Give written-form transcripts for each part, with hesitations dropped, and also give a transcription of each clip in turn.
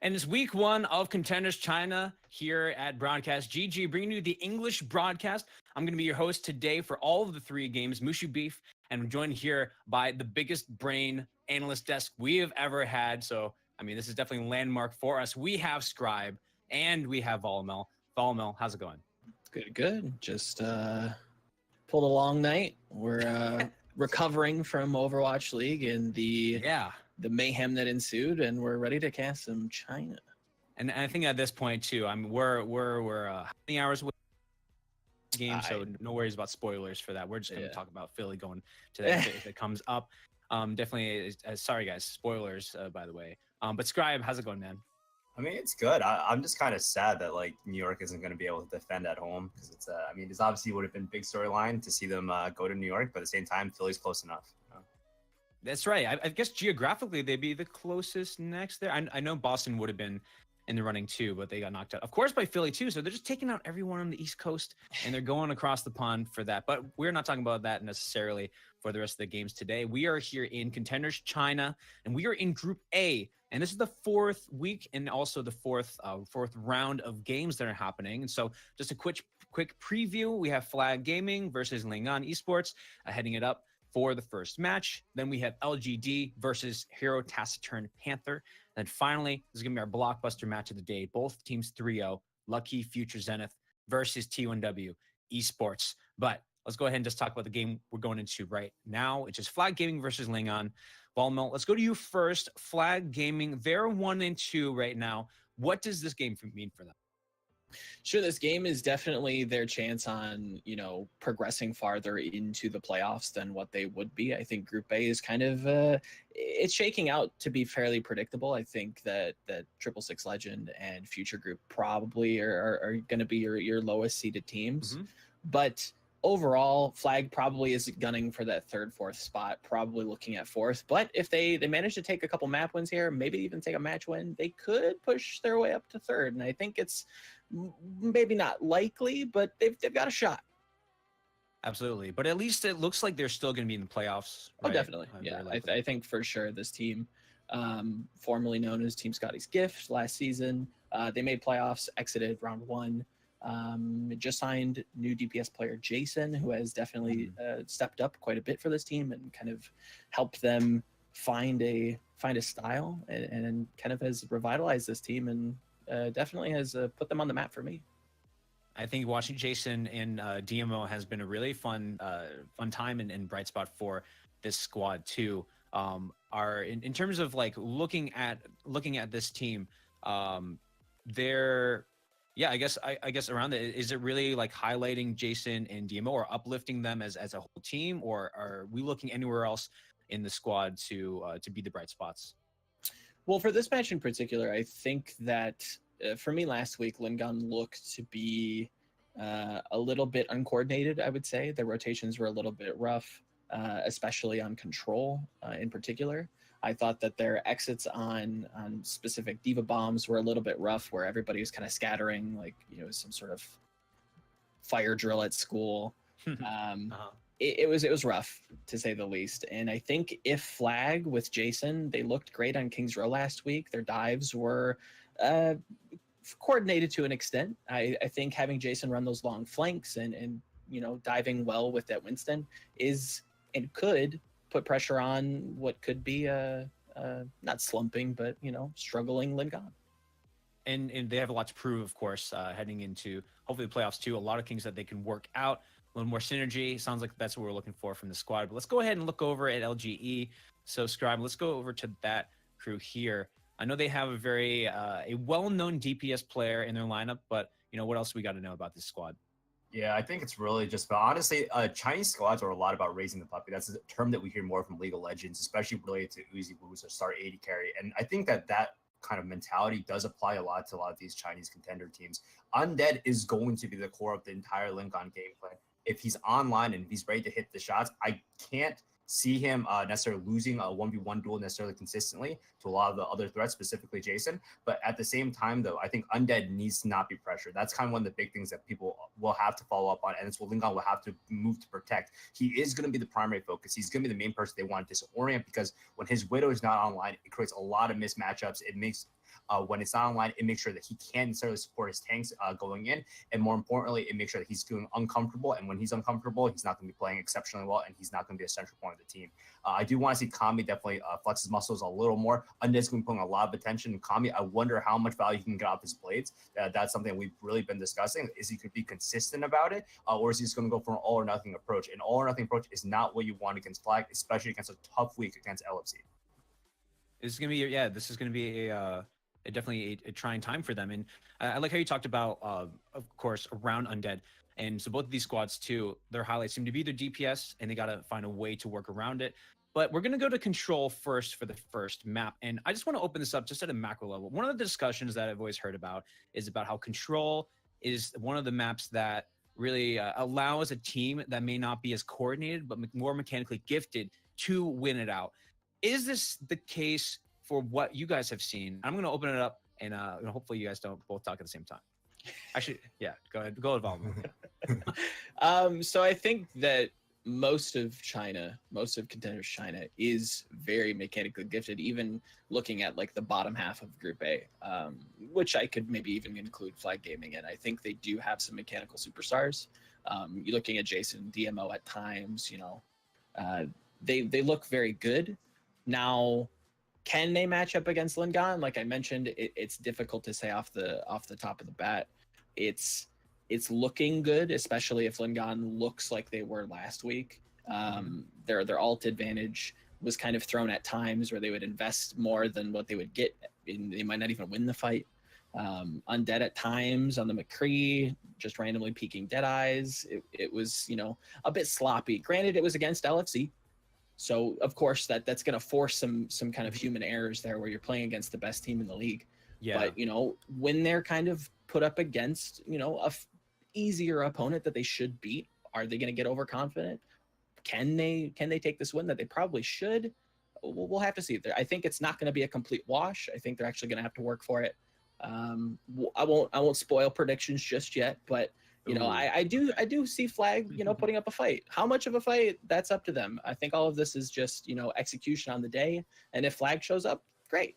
And it's week one of Contenders China here at Broadcast.gg, bringing you the English broadcast. I'm going to be your host today for all of the three games, Mushu Beef, and I'm joined here by the biggest brain analyst desk we have ever had. So, I mean, this is definitely a landmark for us. We have Scribe and we have Volamel. Volamel, how's it going? Good. Just pulled a long night. We're recovering from Overwatch League and the mayhem that ensued, and we're ready to cast some China. And I think at this point too, I mean, we're how many hours away from the game, so no worries about spoilers for that. We're just going to talk about Philly going to that if it comes up. Definitely. Sorry guys, spoilers by the way. But Scribe, how's it going, man? I mean, it's good. I'm just kind of sad that like New York isn't going to be able to defend at home because it's. I mean, this obviously would have been big storyline to see them go to New York, but at the same time, Philly's close enough. You know? That's right. I guess geographically they'd be the closest next there. I know Boston would have been in the running too, but they got knocked out, of course, by Philly too. So they're just taking out everyone on the East Coast and they're going across the pond for that. But we're not talking about that necessarily for the rest of the games today. We are here in Contenders China, and we are in Group A. And this is the fourth week and also the fourth round of games that are happening. And so just a quick preview. We have Flag Gaming versus Lingan Esports heading it up for the first match. Then we have LGD versus Hero Taciturn Panther. And then finally, this is going to be our blockbuster match of the day. Both teams 3-0, Lucky Future Zenith versus T1W Esports. But let's go ahead and just talk about the game we're going into right now, which is Flag Gaming versus Lingan. Valmel, let's go to you first. Flag Gaming, they're 1-2 right now. What does this game mean for them? Sure, this game is definitely their chance on, progressing farther into the playoffs than what they would be. I think Group A is kind of, it's shaking out to be fairly predictable. I think that 666 Legend and Future Group probably are going to be your lowest seeded teams. Mm-hmm. But overall, Flag probably is gunning for that third, fourth spot, probably looking at fourth. But if they manage to take a couple map wins here, maybe even take a match win, they could push their way up to third. And I think it's maybe not likely, but they've got a shot. Absolutely. But at least it looks like they're still going to be in the playoffs. Right? Oh, definitely. Yeah, I think for sure this team, formerly known as Team Scotty's Gift last season, they made playoffs, exited round one. Just signed new DPS player Jason, who has definitely stepped up quite a bit for this team and kind of helped them find a style and kind of has revitalized this team and definitely has put them on the map for me. I think watching Jason in DMO has been a really fun time and bright spot for this squad too. In terms of like looking at this team, they're. Yeah, I guess around it, is it really like highlighting Jason and DMO or uplifting them as a whole team, or are we looking anywhere else in the squad to be the bright spots? Well, for this match in particular, I think that for me last week, Lingan looked to be a little bit uncoordinated, I would say. The rotations were a little bit rough, especially on control in particular. I thought that their exits on specific diva bombs were a little bit rough, where everybody was kind of scattering, like some sort of fire drill at school. It was rough to say the least. And I think if Flag with Jason, they looked great on Kings Row last week. Their dives were coordinated to an extent. I think having Jason run those long flanks and diving well with that Winston is and could put pressure on what could be not slumping, but struggling Lingan. And they have a lot to prove, of course, heading into hopefully the playoffs too. A lot of things that they can work out, a little more synergy. Sounds like that's what we're looking for from the squad. But let's go ahead and look over at LGE. So Scribe, let's go over to that crew here. I know they have a very a well-known DPS player in their lineup, but what else we got to know about this squad? Yeah, I think it's really just about, honestly, Chinese squads are a lot about raising the puppy. That's a term that we hear more from League of Legends, especially related to Uzi Boost or Star 80 carry. And I think that kind of mentality does apply a lot to a lot of these Chinese contender teams. Undead is going to be the core of the entire Lingan game plan. If he's online and he's ready to hit the shots, I can't see him necessarily losing a 1v1 duel necessarily consistently to a lot of the other threats, specifically Jason. But at the same time, though, I think Undead needs to not be pressured. That's kind of one of the big things that people will have to follow up on, and it's what Lingan will have to move to protect. He is going to be the primary focus. He's going to be the main person they want to disorient, because when his Widow is not online, it creates a lot of mismatchups. It makes when it's not online, it makes sure that he can't necessarily support his tanks going in. And more importantly, it makes sure that he's feeling uncomfortable. And when he's uncomfortable, he's not going to be playing exceptionally well, and he's not going to be a central point of the team. I do want to see Kami definitely flex his muscles a little more. Undead's going to be putting a lot of attention. And Kami, I wonder how much value he can get off his blades. That's something we've really been discussing. Is he could be consistent about it, or is he just going to go for an all or nothing approach? An all or nothing approach is not what you want against Flag, especially against a tough week against LFC. This is going to be, this is going to be definitely a trying time for them. And I like how you talked about, of course, around Undead. And so both of these squads too, their highlights seem to be their DPS, and they got to find a way to work around it. But we're going to go to Control first for the first map. And I just want to open this up just at a macro level. One of the discussions that I've always heard about is about how Control is one of the maps that really allows a team that may not be as coordinated, but more mechanically gifted to win it out. Is this the case for what you guys have seen? I'm going to open it up, and hopefully you guys don't both talk at the same time. Actually, yeah, go ahead. Go ahead, So I think that most of Contenders China is very mechanically gifted, even looking at like the bottom half of Group A, which I could maybe even include Flag Gaming in. I think they do have some mechanical superstars. You're looking at Jason, DMO at times, they look very good. Now, can they match up against Lingan? Like I mentioned, it's difficult to say off the top of the bat. It's looking good, especially if Lingan looks like they were last week. Their ult advantage was kind of thrown at times where they would invest more than what they would get. They might not even win the fight. Undead at times on the McCree, just randomly peeking dead eyes. It was, a bit sloppy. Granted, it was against LFC. So of course that's going to force some kind of human errors there where you're playing against the best team in the league. Yeah. But when they're kind of put up against easier opponent that they should beat, are they going to get overconfident? Can they take this win that they probably should? We'll have to see. I think it's not going to be a complete wash. I think they're actually going to have to work for it. I won't spoil predictions just yet, but I do see Flag, putting up a fight. How much of a fight? That's up to them. I think all of this is just, execution on the day. And if Flag shows up, great.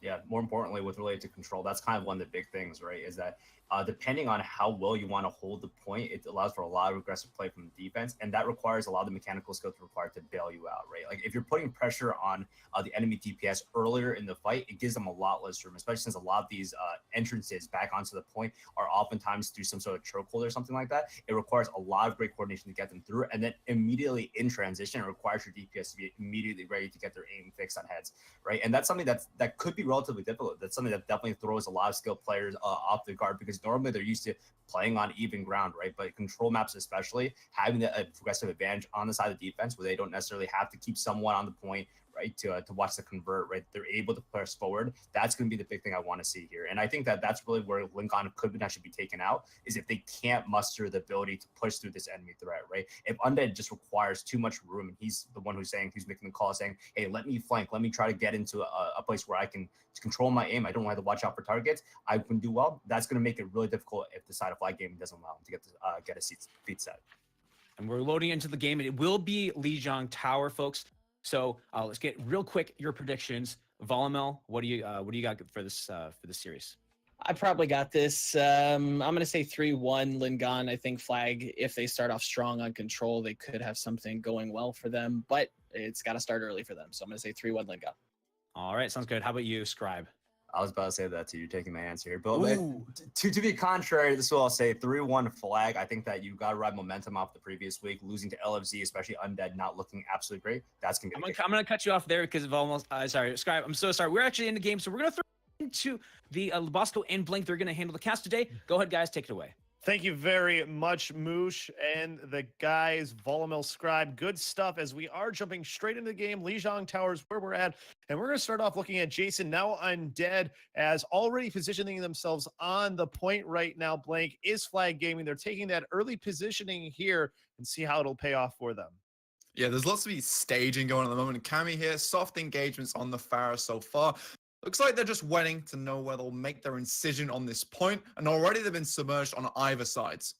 Yeah, more importantly, with related to Control, that's kind of one of the big things, right? Is that depending on how well you want to hold the point, it allows for a lot of aggressive play from the defense, and that requires a lot of the mechanical skills required to bail you out, right? Like if you're putting pressure on the enemy DPS earlier in the fight, it gives them a lot less room, especially since a lot of these entrances back onto the point are oftentimes through some sort of chokehold or something like that. It requires a lot of great coordination to get them through, and then immediately in transition, it requires your DPS to be immediately ready to get their aim fixed on heads, right? And that's something that could be relatively difficult. That's something that definitely throws a lot of skilled players off the guard, because normally they're used to playing on even ground, right? But Control maps, especially having a progressive advantage on the side of defense where they don't necessarily have to keep someone on the point, right, to watch the convert, right? They're able to press forward. That's going to be the big thing I want to see here. And I think that's really where Lingan could potentially be taken out, is if they can't muster the ability to push through this enemy threat, right? If Undead just requires too much room, and he's the one who's making the call saying, hey, let me flank, let me try to get into a place where I can control my aim, I don't have to watch out for targets, I can do well. That's going to make it really difficult if the side of Flag Gaming doesn't allow him to get his feet set. And we're loading into the game, and it will be Lijiang Tower, folks. So let's get real quick your predictions. Volamel, what do you got for this series? I probably got this. I'm going to say 3-1 Lingan. I think Flag, if they start off strong on Control, they could have something going well for them, but it's got to start early for them. So I'm going to say 3-1 Lingan. All right, sounds good. How about you, Scribe? I was about to say that too. You're taking my answer here. But to be contrary, this is what I'll say. 3-1 Flag. I think that you got to ride momentum off the previous week, losing to LFZ, especially Undead, not looking absolutely great. That's going to be I'm going to cut you off there because of almost sorry, Scribe. I'm so sorry. We're actually in the game, so we're going to throw into the Bosco and Blink. They're going to handle the cast today. Go ahead, guys. Take it away. Thank you very much, Moosh and the guys, Volamel, Scribe. Good stuff as we are jumping straight into the game. Lijiang Towers, where we're at. And we're going to start off looking at Jason, now Undead, as already positioning themselves on the point right now. Blank is Flag Gaming. They're taking that early positioning here and see how it'll pay off for them. Yeah, there's lots of staging going on at the moment. Cammy here, soft engagements on the Pharah so far. Looks like they're just waiting to know where they'll make their incision on this point, and already they've been submerged on either sides.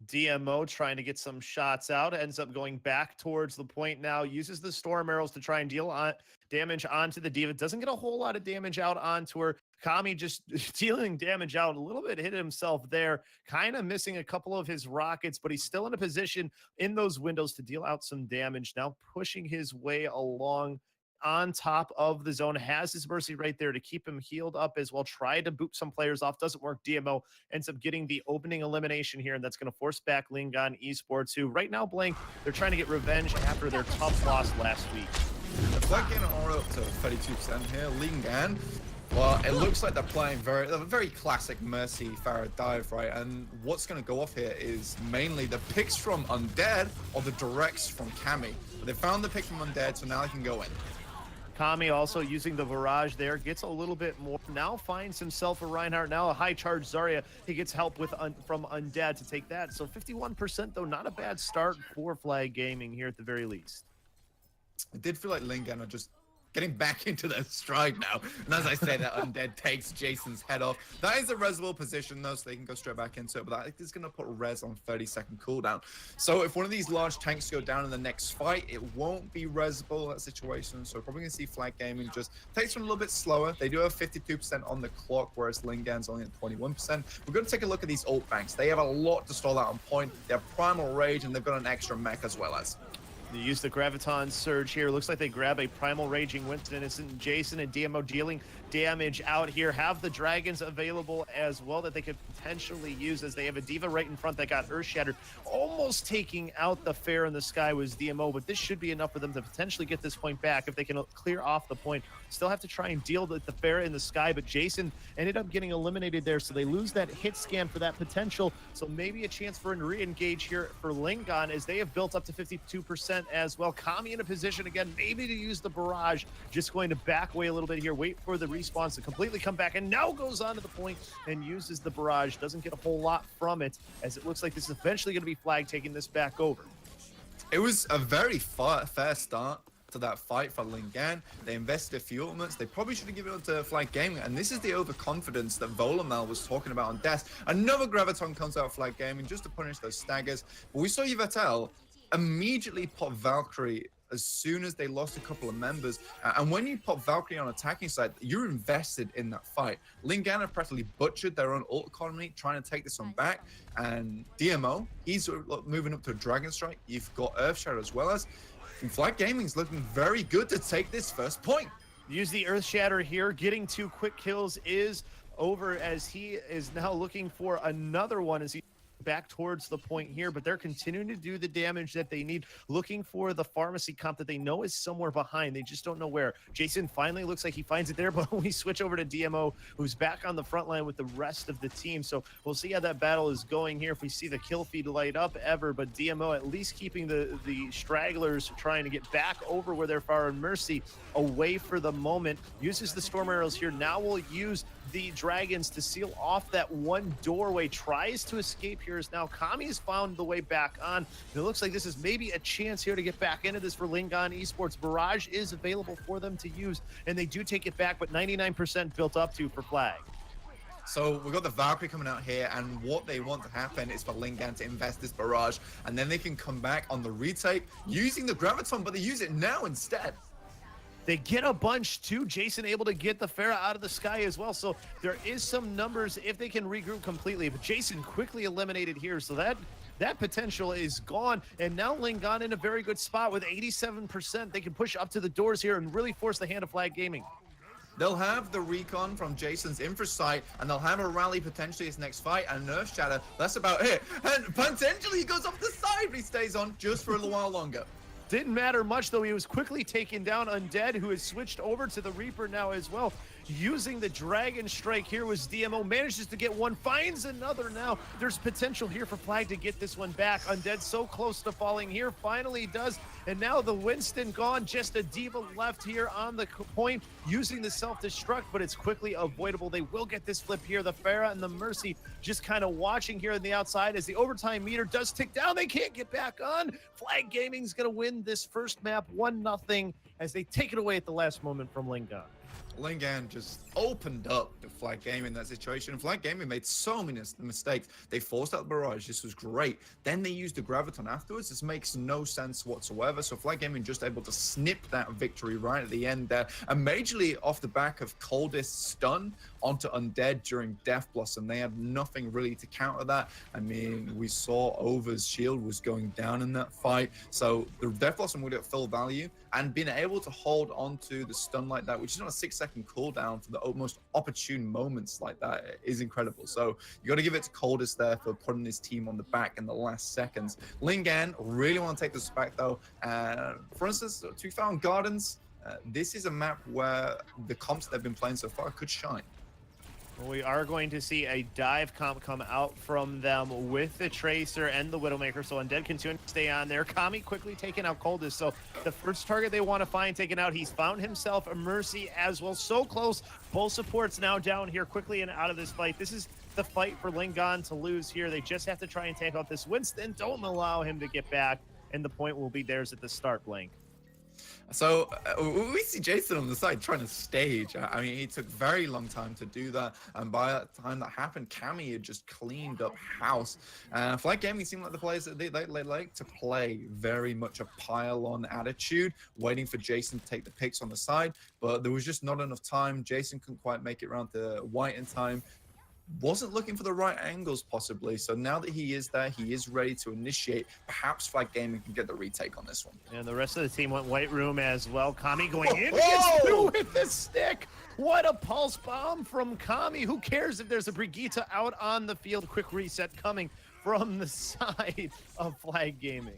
DMO trying to get some shots out, ends up going back towards the point now, uses the storm arrows to try and deal damage onto the diva. Doesn't get a whole lot of damage out onto her. Kami just dealing damage out a little bit, hit himself there, kind of missing a couple of his rockets, but he's still in a position in those windows to deal out some damage. Now pushing his way along on top of the zone, has his mercy right there to keep him healed up as well. Try to boot some players off, doesn't work. DMO ends up getting the opening elimination here, and that's going to force back Lingan Esports, who right now, Blank, they're trying to get revenge after their tough loss last week. The flag getting all up to 32% here. Lingan, well, it looks like they're playing a very classic Mercy Pharah dive, right? And what's going to go off here is mainly the picks from Undead or the directs from Cammy. But they found the pick from Undead, so now they can go in. Kami also using the barrage there, gets a little bit more. Now finds himself a Reinhardt, now a high charge Zarya. He gets help with from Undead to take that. So 51% though, not a bad start for Flag Gaming here at the very least. It did feel like Lingan are just getting back into their stride now. And as I say that, Undead takes Jason's head off. That is a resable position though, so they can go straight back into it, but that is going to put res on 30-second cooldown. So if one of these large tanks go down in the next fight, it won't be resable, that situation. So we're probably going to see Flag Gaming just takes them a little bit slower. They do have 52% on the clock, whereas Lingan's only at 21%. We're going to take a look at these ult banks. They have a lot to stall out on point. They have Primal Rage, and they've got an extra mech as well as. They use the Graviton Surge here. Looks like they grab a Primal Raging Winston Innocent. Jason and DMO dealing damage out here. Have the Dragons available as well that they could potentially use, as they have a Diva right in front that got Earth Shattered. Almost taking out the Fair in the Sky was DMO, but this should be enough for them to potentially get this point back if they can clear off the point. Still have to try and deal with the Fair in the Sky, but Jason ended up getting eliminated there, so they lose that hit scan for that potential. So maybe a chance for a re-engage here for Lingan, as they have built up to 52% as well. Kami in a position again, maybe to use the barrage. Just going to back away a little bit here, wait for the respawns to completely come back, and now goes on to the point and uses the barrage. Doesn't get a whole lot from it, as it looks like this is eventually going to be Flag taking this back over. It was a very fair start to that fight for Lingan. They invested a few elements. They probably should have given it to Flag Gaming, and this is the overconfidence that Volamel was talking about on Death. Another Graviton comes out of Flag Gaming just to punish those staggers. But we saw Yvetel immediately pop Valkyrie as soon as they lost a couple of members. And when you pop Valkyrie on attacking side, you're invested in that fight. Lingan have practically butchered their own ult economy, trying to take this one back. And DMO, he's moving up to a Dragon Strike. You've got Earthshadow as well as. And Flag Gaming's looking very good to take this first point. Use the Earth Shatter here. Getting 2 quick kills is over, as he is now looking for another one as he back towards the point here, but they're continuing to do the damage that they need, looking for the pharmacy comp that they know is somewhere behind. They just don't know where. Jason finally looks like he finds it there, but we switch over to DMO, who's back on the front line with the rest of the team. So we'll see how that battle is going here, if we see the kill feed light up ever, but DMO at least keeping the stragglers trying to get back over where they're far, and Mercy away for the moment. Uses the storm arrows here. Now we'll use the Dragons to seal off that one doorway. Tries to escape here as now Kami has found the way back on. And it looks like this is maybe a chance here to get back into this for Lingan Esports. Barrage is available for them to use, and they do take it back, but 99% built up to for Flag. So we've got the Valkyrie coming out here, and what they want to happen is for Lingan to invest this barrage, and then they can come back on the retake using the Graviton, but they use it now instead. They get a bunch too. Jason able to get the Pharah out of the sky as well. So there is some numbers if they can regroup completely. But Jason quickly eliminated here. So that potential is gone. And now Lingan in a very good spot with 87%. They can push up to the doors here and really force the hand of Flag Gaming. They'll have the recon from Jason's infrasight, and they'll have a rally potentially his next fight, and Earth Shatter. That's about it. And potentially he goes off the side, but he stays on just for a little while longer. Didn't matter much, though. He was quickly taken down. Undead, who has switched over to the Reaper now as well. using the Dragon Strike. Here was DMO, manages to get one, finds another now. There's potential here for Flag to get this one back. Undead so close to falling here, finally does. And now the Winston gone, just a D.Va left here on the point, using the self-destruct, but it's quickly avoidable. They will get this flip here. The Pharah and the Mercy just kind of watching here on the outside as the overtime meter does tick down. They can't get back on. Flag Gaming's going to win this first map 1-0 as they take it away at the last moment from Lingan. Lingan just opened up the Flag Gaming in that situation. Flag Gaming made so many mistakes. They forced out the barrage. This was great. Then they used the Graviton afterwards. This makes no sense whatsoever. So Flag Gaming just able to snip that victory right at the end there. And majorly off the back of Coldest stun onto Undead during Death Blossom. They had nothing really to counter that. I mean, we saw Over's shield was going down in that fight. So the Death Blossom would have full value, and being able to hold onto the stun like that, which is on a 6-second cooldown for the most opportune moments like that, is incredible. So you got to give it to Coldest there for putting his team on the back in the last seconds. Lingan really want to take this back though. For instance, 2000 Gardens, this is a map where the comps they've been playing so far could shine. Well, we are going to see a dive comp come out from them with the Tracer and the Widowmaker. So Undead continue to stay on there. Kami quickly taking out Coldest. So the first target they want to find taken out. He's found himself a Mercy as well. So close. Both supports now down here quickly and out of this fight. This is the fight for Lingan to lose here. They just have to try and take out this Winston. Don't allow him to get back. And the point will be theirs at the start, Blink. So we see Jason on the side trying to stage. I mean, he took very long time to do that. And by the time that happened, Cammy had just cleaned up house. Flag Gaming seemed like the players that they like to play very much a pile-on attitude, waiting for Jason to take the picks on the side. But there was just not enough time. Jason couldn't quite make it around to White in time. Wasn't looking for the right angles possibly. So now that he is there, he is ready to initiate. Perhaps Flag Gaming can get the retake on this one. And the rest of the team went White Room as well. Kami going in gets through with the stick. What a pulse bomb from Kami. Who cares if there's a Brigitte out on the field? Quick reset coming from the side of Flag Gaming.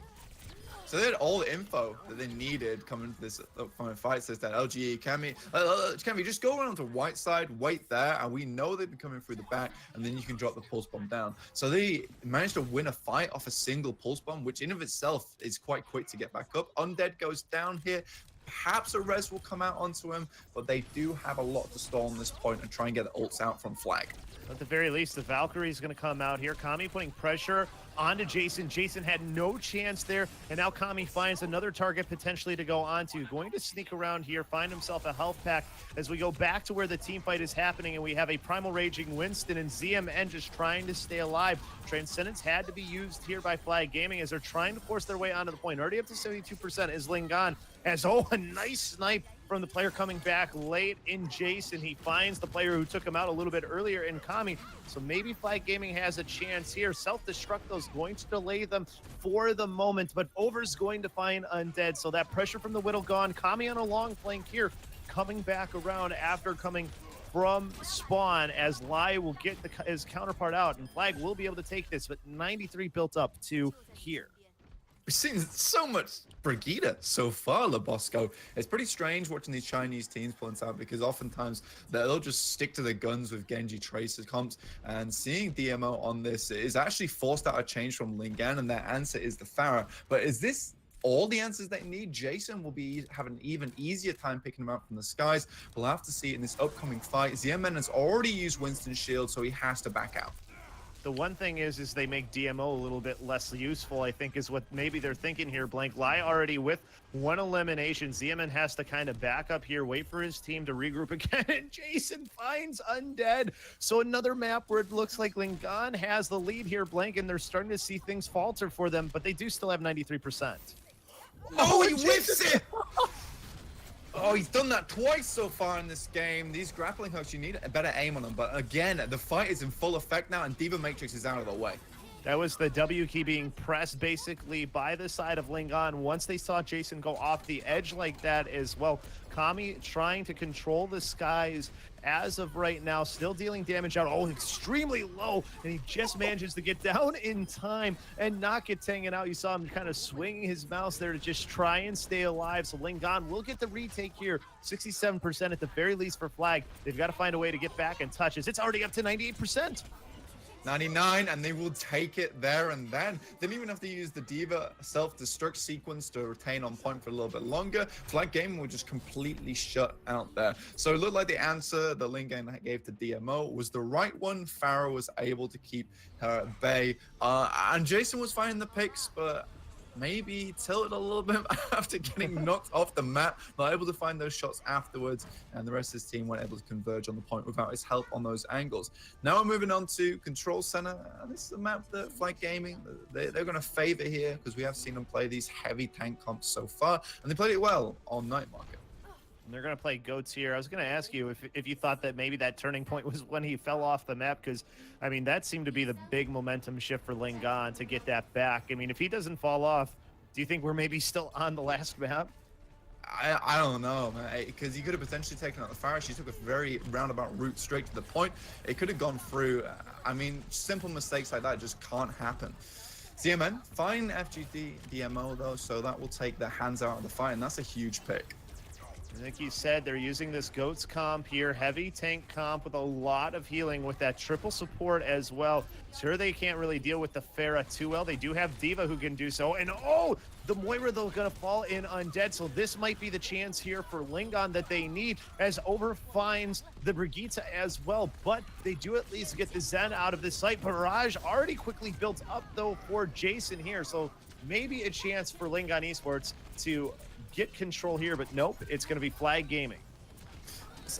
So they had all the info that they needed coming to this upcoming fight. Says that LGE, Cammy, just go around to White side, wait there, and we know they've been coming through the back, and then you can drop the pulse bomb down. So they managed to win a fight off a single pulse bomb, which in of itself is quite quick to get back up. Undead goes down here. Perhaps a res will come out onto him, but they do have a lot to stall on this point and try and get the ults out from Flag. At the very least, the Valkyrie is going to come out here. Kami putting pressure onto Jason. Jason had no chance there, and now Kami finds another target potentially to go onto. Going to sneak around here, find himself a health pack as we go back to where the team fight is happening, and we have a Primal Raging Winston and ZMN just trying to stay alive. Transcendence had to be used here by Flag Gaming as they're trying to force their way onto the point. Already up to 72% is Lingan, as a nice snipe from the player coming back late in Jason. He finds the player who took him out a little bit earlier in Kami. So maybe Flag Gaming has a chance here. Self-destruct though is going to delay them for the moment, but Over's going to find Undead. So that pressure from the Whittle gone. Kami on a long flank here, coming back around after coming from spawn as Lai will get his counterpart out, and Flag will be able to take this, but 93 built up to here. We've seen so much Brigitte so far, Labosco. It's pretty strange watching these Chinese teams pulling out because oftentimes they'll just stick to their guns with Genji Tracer comps, and seeing DMO on this is actually forced out a change from Lingan, and their answer is the Pharah. But is this all the answers they need? Jason will be having an even easier time picking them up from the skies. We'll have to see in this upcoming fight. ZMN has already used Winston's shield, so he has to back out. The one thing is they make DMO a little bit less useful, I think, is what maybe they're thinking here. Blank Lai already with one elimination. ZMN has to kind of back up here, wait for his team to regroup again, and Jason finds Undead. So another map where it looks like Lingan has the lead here, Blank, and they're starting to see things falter for them, but they do still have 93%. Oh, he whiffs it! Oh, he's done that twice so far in this game. These grappling hooks, you need a better aim on them. But again, the fight is in full effect now, and D.Va Matrix is out of the way. That was the W key being pressed basically by the side of Lingan. Once they saw Jason go off the edge like that as well, Kami trying to control the skies as of right now, still dealing damage out. Oh, extremely low, and he just manages to get down in time and not get taken out. You saw him kind of swinging his mouse there to just try and stay alive. So Lingan will get the retake here, 67% at the very least for Flag. They've got to find a way to get back in touches. It's already up to 98%. 99, and they will take it there and then. They didn't even have to use the D.Va self-destruct sequence to retain on point for a little bit longer. Flag Gaming will just completely shut out there. So it looked like the answer that Lingan gave to DMO was the right one. Farah was able to keep her at bay. And Jason was finding the picks, but maybe he tilted a little bit after getting knocked off the map, not able to find those shots afterwards, and the rest of his team weren't able to converge on the point without his help on those angles. Now we're moving on to Control Center. This is a map that Flight Gaming, they're going to favor here because we have seen them play these heavy tank comps so far, and they played it well on Night Market. And they're going to play goats here. I was going to ask you if you thought that maybe that turning point was when he fell off the map, because, I mean, that seemed to be the big momentum shift for Lingan to get that back. I mean, if he doesn't fall off, do you think we're maybe still on the last map? I don't know, man, because he could have potentially taken out the Farah. She took a very roundabout route straight to the point. It could have gone through. I mean, simple mistakes like that just can't happen. CMN, fine FGD DMO though, so that will take their hands out of the fight, and that's a huge pick. I think you said they're using this GOATS comp here, heavy tank comp with a lot of healing with that triple support as well. Sure, they can't really deal with the Farah too well. They do have D.Va who can do so. And oh, the Moira though gonna fall in undead. So this might be the chance here for Lingan that they need, as Over finds the Brigitte as well. But they do at least get the Zen out of this site. Barrage already quickly built up though for Jason here. So maybe a chance for Lingan Esports to get control here, but nope, it's going to be Flag Gaming.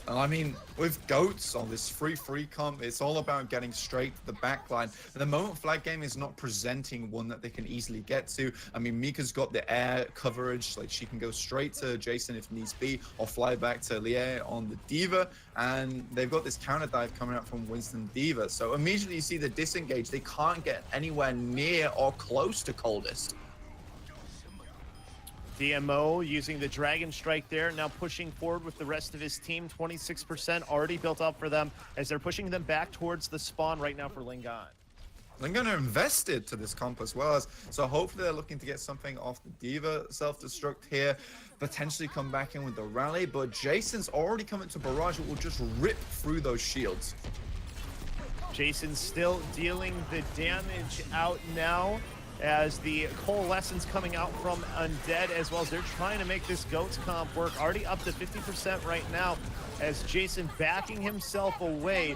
I mean, with GOATs on this free comp, it's all about getting straight to the backline. At the moment, Flag Gaming is not presenting one that they can easily get to. I mean, Mika's got the air coverage, like she can go straight to Jason if needs be, or fly back to Lier on the D.Va, and they've got this counter dive coming out from Winston D.Va. So immediately you see the disengage. They can't get anywhere near or close to Coldest. DMO using the Dragon Strike there, now pushing forward with the rest of his team. 26% already built up for them as they're pushing them back towards the spawn right now for Lingan. Lingan are invested to this comp as well, so hopefully they're looking to get something off the D.Va self-destruct here, potentially come back in with the rally, but Jason's already coming to Barrage. It will just rip through those shields. Jason's still dealing the damage out now, as the coalescence coming out from Undead, as well as they're trying to make this GOATS comp work. Already up to 50% right now, as Jason backing himself away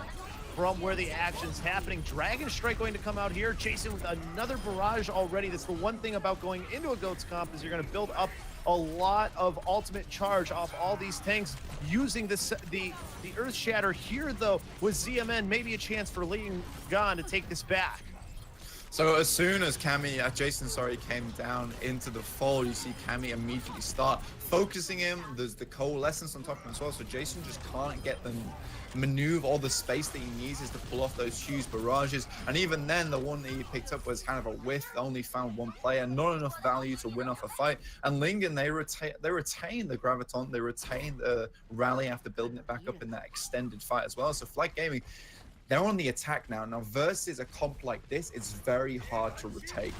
from where the action's happening. Dragon Strike going to come out here. Jason with another barrage already. That's the one thing about going into a GOATS comp, is you're going to build up a lot of ultimate charge off all these tanks using the Earth Shatter here, though, with ZMN, maybe a chance for Lingan to take this back. So as soon as Jason came down into the fold, you see Cammy immediately start focusing him. There's the coalescence on top of him as well, so Jason just can't get the maneuver or the space that he needs is to pull off those huge barrages. And even then, the one that he picked up was kind of a whiff, only found one player, not enough value to win off a fight. And Lingan, they retain the graviton, they retain the rally after building it back up in that extended fight as well. So Flight Gaming, they're on the attack now. Now, versus a comp like this, it's very hard to retake.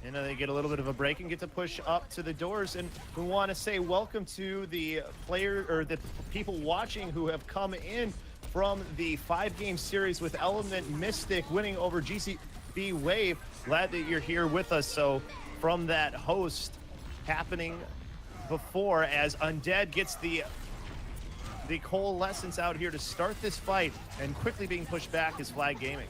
And they get a little bit of a break and get to push up to the doors. And we want to say welcome to the the people watching who have come in from the 5-game series with Element Mystic winning over GCB Wave. Glad that you're here with us. So from that host happening before, as Undead gets the coalescence out here to start this fight, and quickly being pushed back is Flag Gaming.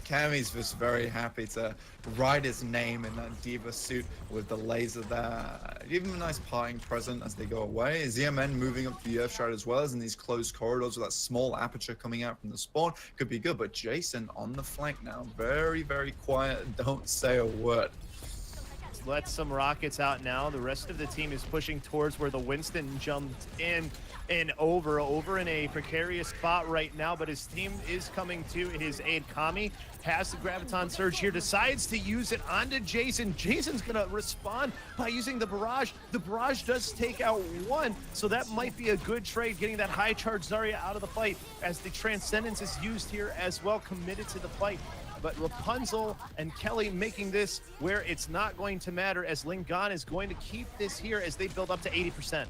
Cammy's just very happy to write his name in that D.Va suit with the laser there. Give him a nice parting present as they go away. ZMN moving up the Earth Shroud as well, as in these closed corridors with that small aperture coming out from the spawn. Could be good, but Jason on the flank now. Very, very quiet. Don't say a word. lets some rockets out now. The rest of the team is pushing towards where the Winston jumped in and over in a precarious spot right now, but his team is coming to his aid. Kami has the Graviton Surge here, decides to use it onto Jason. Jason's gonna respond by using the Barrage. The Barrage does take out one, so that might be a good trade, getting that high charge Zarya out of the fight, as the Transcendence is used here as well, committed to the fight. But Rapunzel and Kelly making this where it's not going to matter, as Lingan is going to keep this here as they build up to 80%.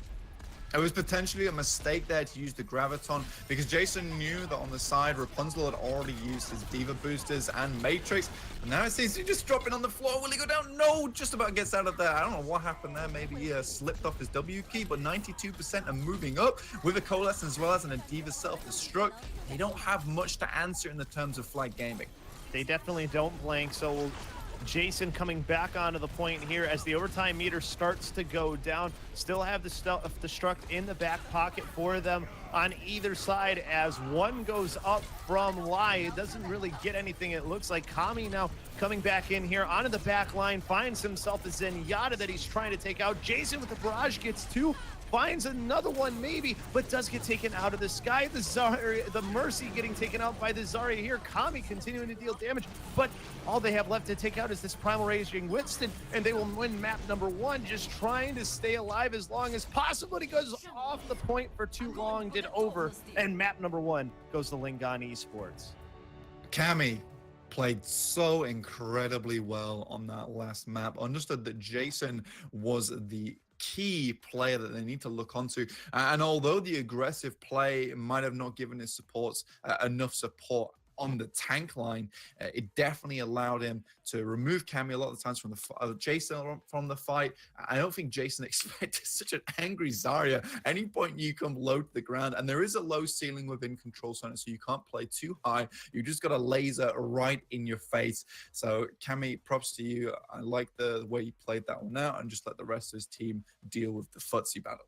It was potentially a mistake there to use the Graviton, because Jason knew that on the side, Rapunzel had already used his Diva boosters and Matrix. And now it seems to just dropping on the floor. Will he go down? No, just about gets out of there. I don't know what happened there. Maybe he slipped off his W key, but 92% are moving up with a Coalesce as well as a Diva self-destruct. They don't have much to answer in the terms of Flight Gaming. They definitely don't blank, so Jason coming back onto the point here as the overtime meter starts to go down. Still have the self-destruct in the back pocket for them on either side, as one goes up from Lai. It doesn't really get anything. It looks like Kami now coming back in here onto the back line, finds himself a Zenyatta that he's trying to take out. Jason with the Barrage gets two, finds another one maybe, but does get taken out of the sky. The Mercy getting taken out by the Zarya here. Kami continuing to deal damage, but all they have left to take out is this Primal Raging Winston, and they will win map number one, just trying to stay alive as long as possible. He goes off the point for too long, did over, and map number one goes to Lingan Esports. Kami played so incredibly well on that last map. Understood that Jason was the key player that they need to look onto, and although the aggressive play might have not given his supports enough support on the tank line, it definitely allowed him to remove Kami a lot of the times from the Jason from the fight. I don't think Jason expected such an angry Zarya. Any point you come low to the ground, and there is a low ceiling within Control Center, so you can't play too high. You just got a laser right in your face. So Kami, props to you. I like the way you played that one out, and just let the rest of his team deal with the footsie battle.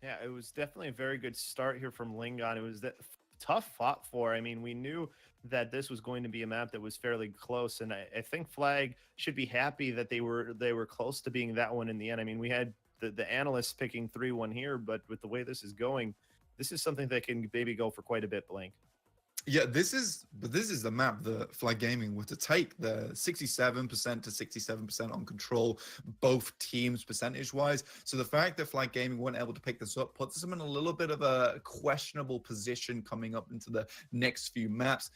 Yeah, it was definitely a very good start here from Lingan. It was that tough fought for. I mean, we knew that this was going to be a map that was fairly close, and I think Flag should be happy that they were close to being that one in the end. I mean, we had the analysts picking 3-1 here, but with the way this is going, this is something that can maybe go for quite a bit, Blank. Yeah, this is the map that Flag Gaming were to take. The 67% to 67% on Control, both teams percentage-wise. So the fact that Flag Gaming weren't able to pick this up puts them in a little bit of a questionable position coming up into the next few maps.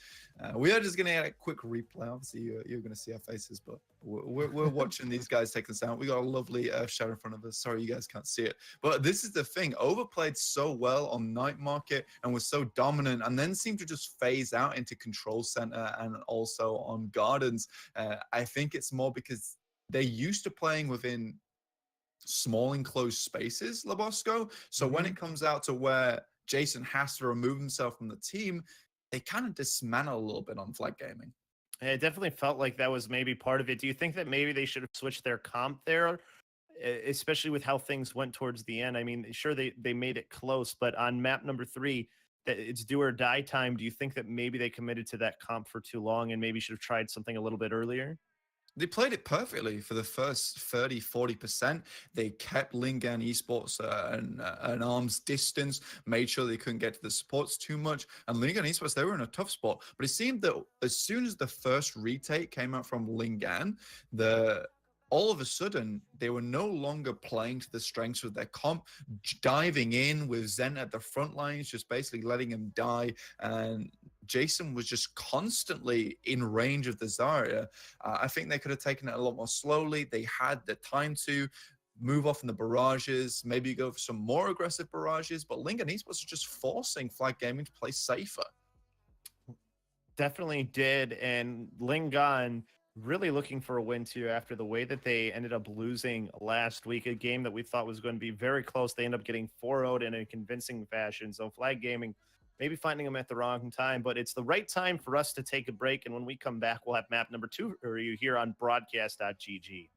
We are just going to get a quick replay. Obviously, you're going to see our faces, but we're watching these guys take this out. We got a lovely shadow in front of us. Sorry, you guys can't see it. But this is the thing. Overplayed so well on Night Market and was so dominant, and then seemed to just phase out into Control Center and also on Gardens. I think it's more because they're used to playing within small enclosed spaces, Labosco. So when it comes out to where Jason has to remove himself from the team, they kind of dismantle a little bit on Flag Gaming. It definitely felt like that was maybe part of it. Do you think that maybe they should have switched their comp there, especially with how things went towards the end? I mean, sure, they made it close, but on map number 3, that it's do or die time. Do you think that maybe they committed to that comp for too long and maybe should have tried something a little bit earlier? They played it perfectly for the first 30-40%. They kept Lingan Esports an arm's distance, made sure they couldn't get to the supports too much. And Lingan Esports, they were in a tough spot. But it seemed that as soon as the first retake came out from Lingan, all of a sudden, they were no longer playing to the strengths of their comp, diving in with Zen at the front lines, just basically letting him die. And Jason was just constantly in range of the Zarya. I think they could have taken it a lot more slowly. They had the time to move off in the barrages, maybe go for some more aggressive barrages, but Lingan Esports was just forcing Flag Gaming to play safer. Definitely did, and Lingan really looking for a win too after the way that they ended up losing last week, a game that we thought was going to be very close. They end up getting 4-0'd in a convincing fashion. So Flag Gaming maybe finding them at the wrong time, but it's the right time for us to take a break. And when we come back, we'll have map number 2 for you here on Broadcast.gg.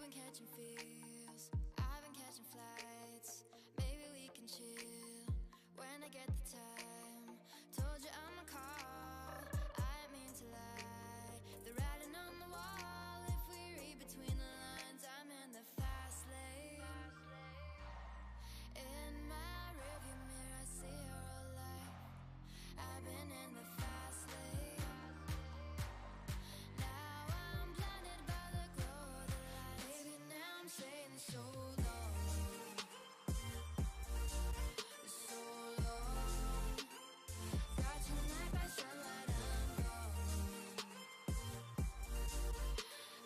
been catching feels, I've been catching flights. Maybe we can chill when I get the time. Told you I'ma call, I mean to lie. The writing on the wall, if we read between the lines, I'm in the fast lane. In my rearview mirror, I see her alive. I've been in the fast lane. Now I'm blinded by the glow of the lights. Baby, now I'm saying so long, so long. Got tonight by sunlight, I'm gone,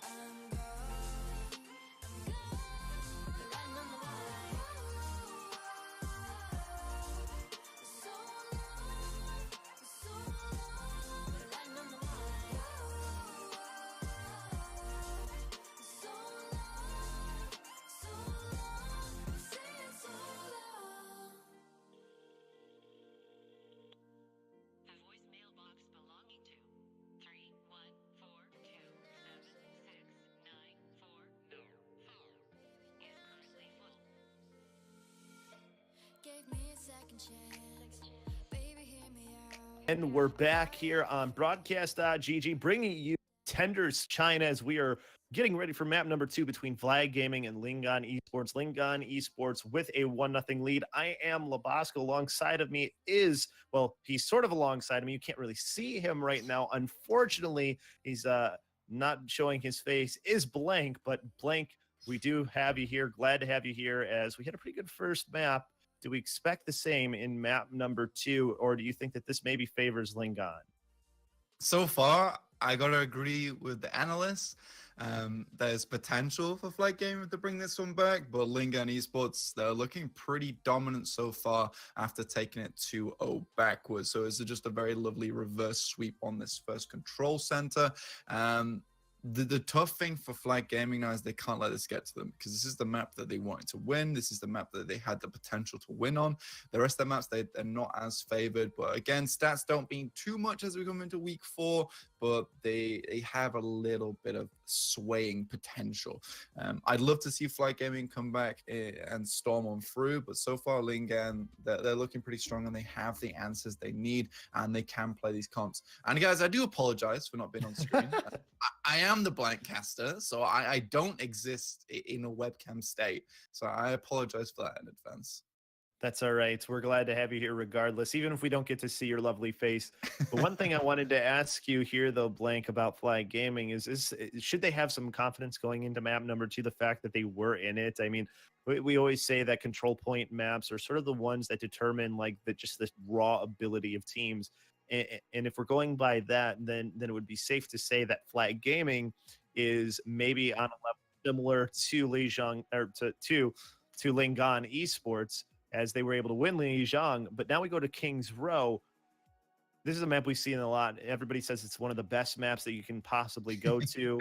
I'm gone. The light on the wall, so long, so long. The light on the wall, so long, so long. I'm saying so long. The voicemail box belonging to 314276694 is currently full. Gave me a second chance. Baby, hear me out. And we're back here on Broadcast.gg, bringing you Contenders China as we are getting ready for map number 2 between Flag Gaming and Lingan Esports. Lingan Esports with a 1-0 lead. I am Labasco. Alongside of me is, well, he's sort of alongside me. You can't really see him right now. Unfortunately, he's not showing his face, is Blank. But Blank, we do have you here. Glad to have you here as we had a pretty good first map. Do we expect the same in map number 2, or do you think that this maybe favors Lingan? So far, I gotta agree with the analysts. There's potential for Flight Gaming to bring this one back, but Lingan Esports, they're looking pretty dominant so far after taking it 2-0 backwards. So it's just a very lovely reverse sweep on this first control center. The tough thing for Flight Gaming now is they can't let this get to them, because this is the map that they wanted to win. This is the map that they had the potential to win on. The rest of the maps, they're not as favored. But again, stats don't mean too much as we come into week 4, but they have a little bit of swaying potential. I'd love to see Flight Gaming come back and storm on through, but so far Lingan, they're looking pretty strong, and they have the answers they need, and they can play these comps. And guys, I do apologize for not being on screen. I am the blank caster, so I don't exist in a webcam state. So I apologize for that in advance. That's all right. We're glad to have you here regardless, even if we don't get to see your lovely face. But one thing I wanted to ask you here, though, Blank, about Flag Gaming is should they have some confidence going into map number 2, the fact that they were in it? I mean, we always say that control point maps are sort of the ones that determine like just the raw ability of teams. And if we're going by that, then it would be safe to say that Flag Gaming is maybe on a level similar to Lijiang or to Lingan Esports, as they were able to win Lijiang. But now we go to Kings Row. This is a map we've seen a lot. Everybody says it's one of the best maps that you can possibly go to.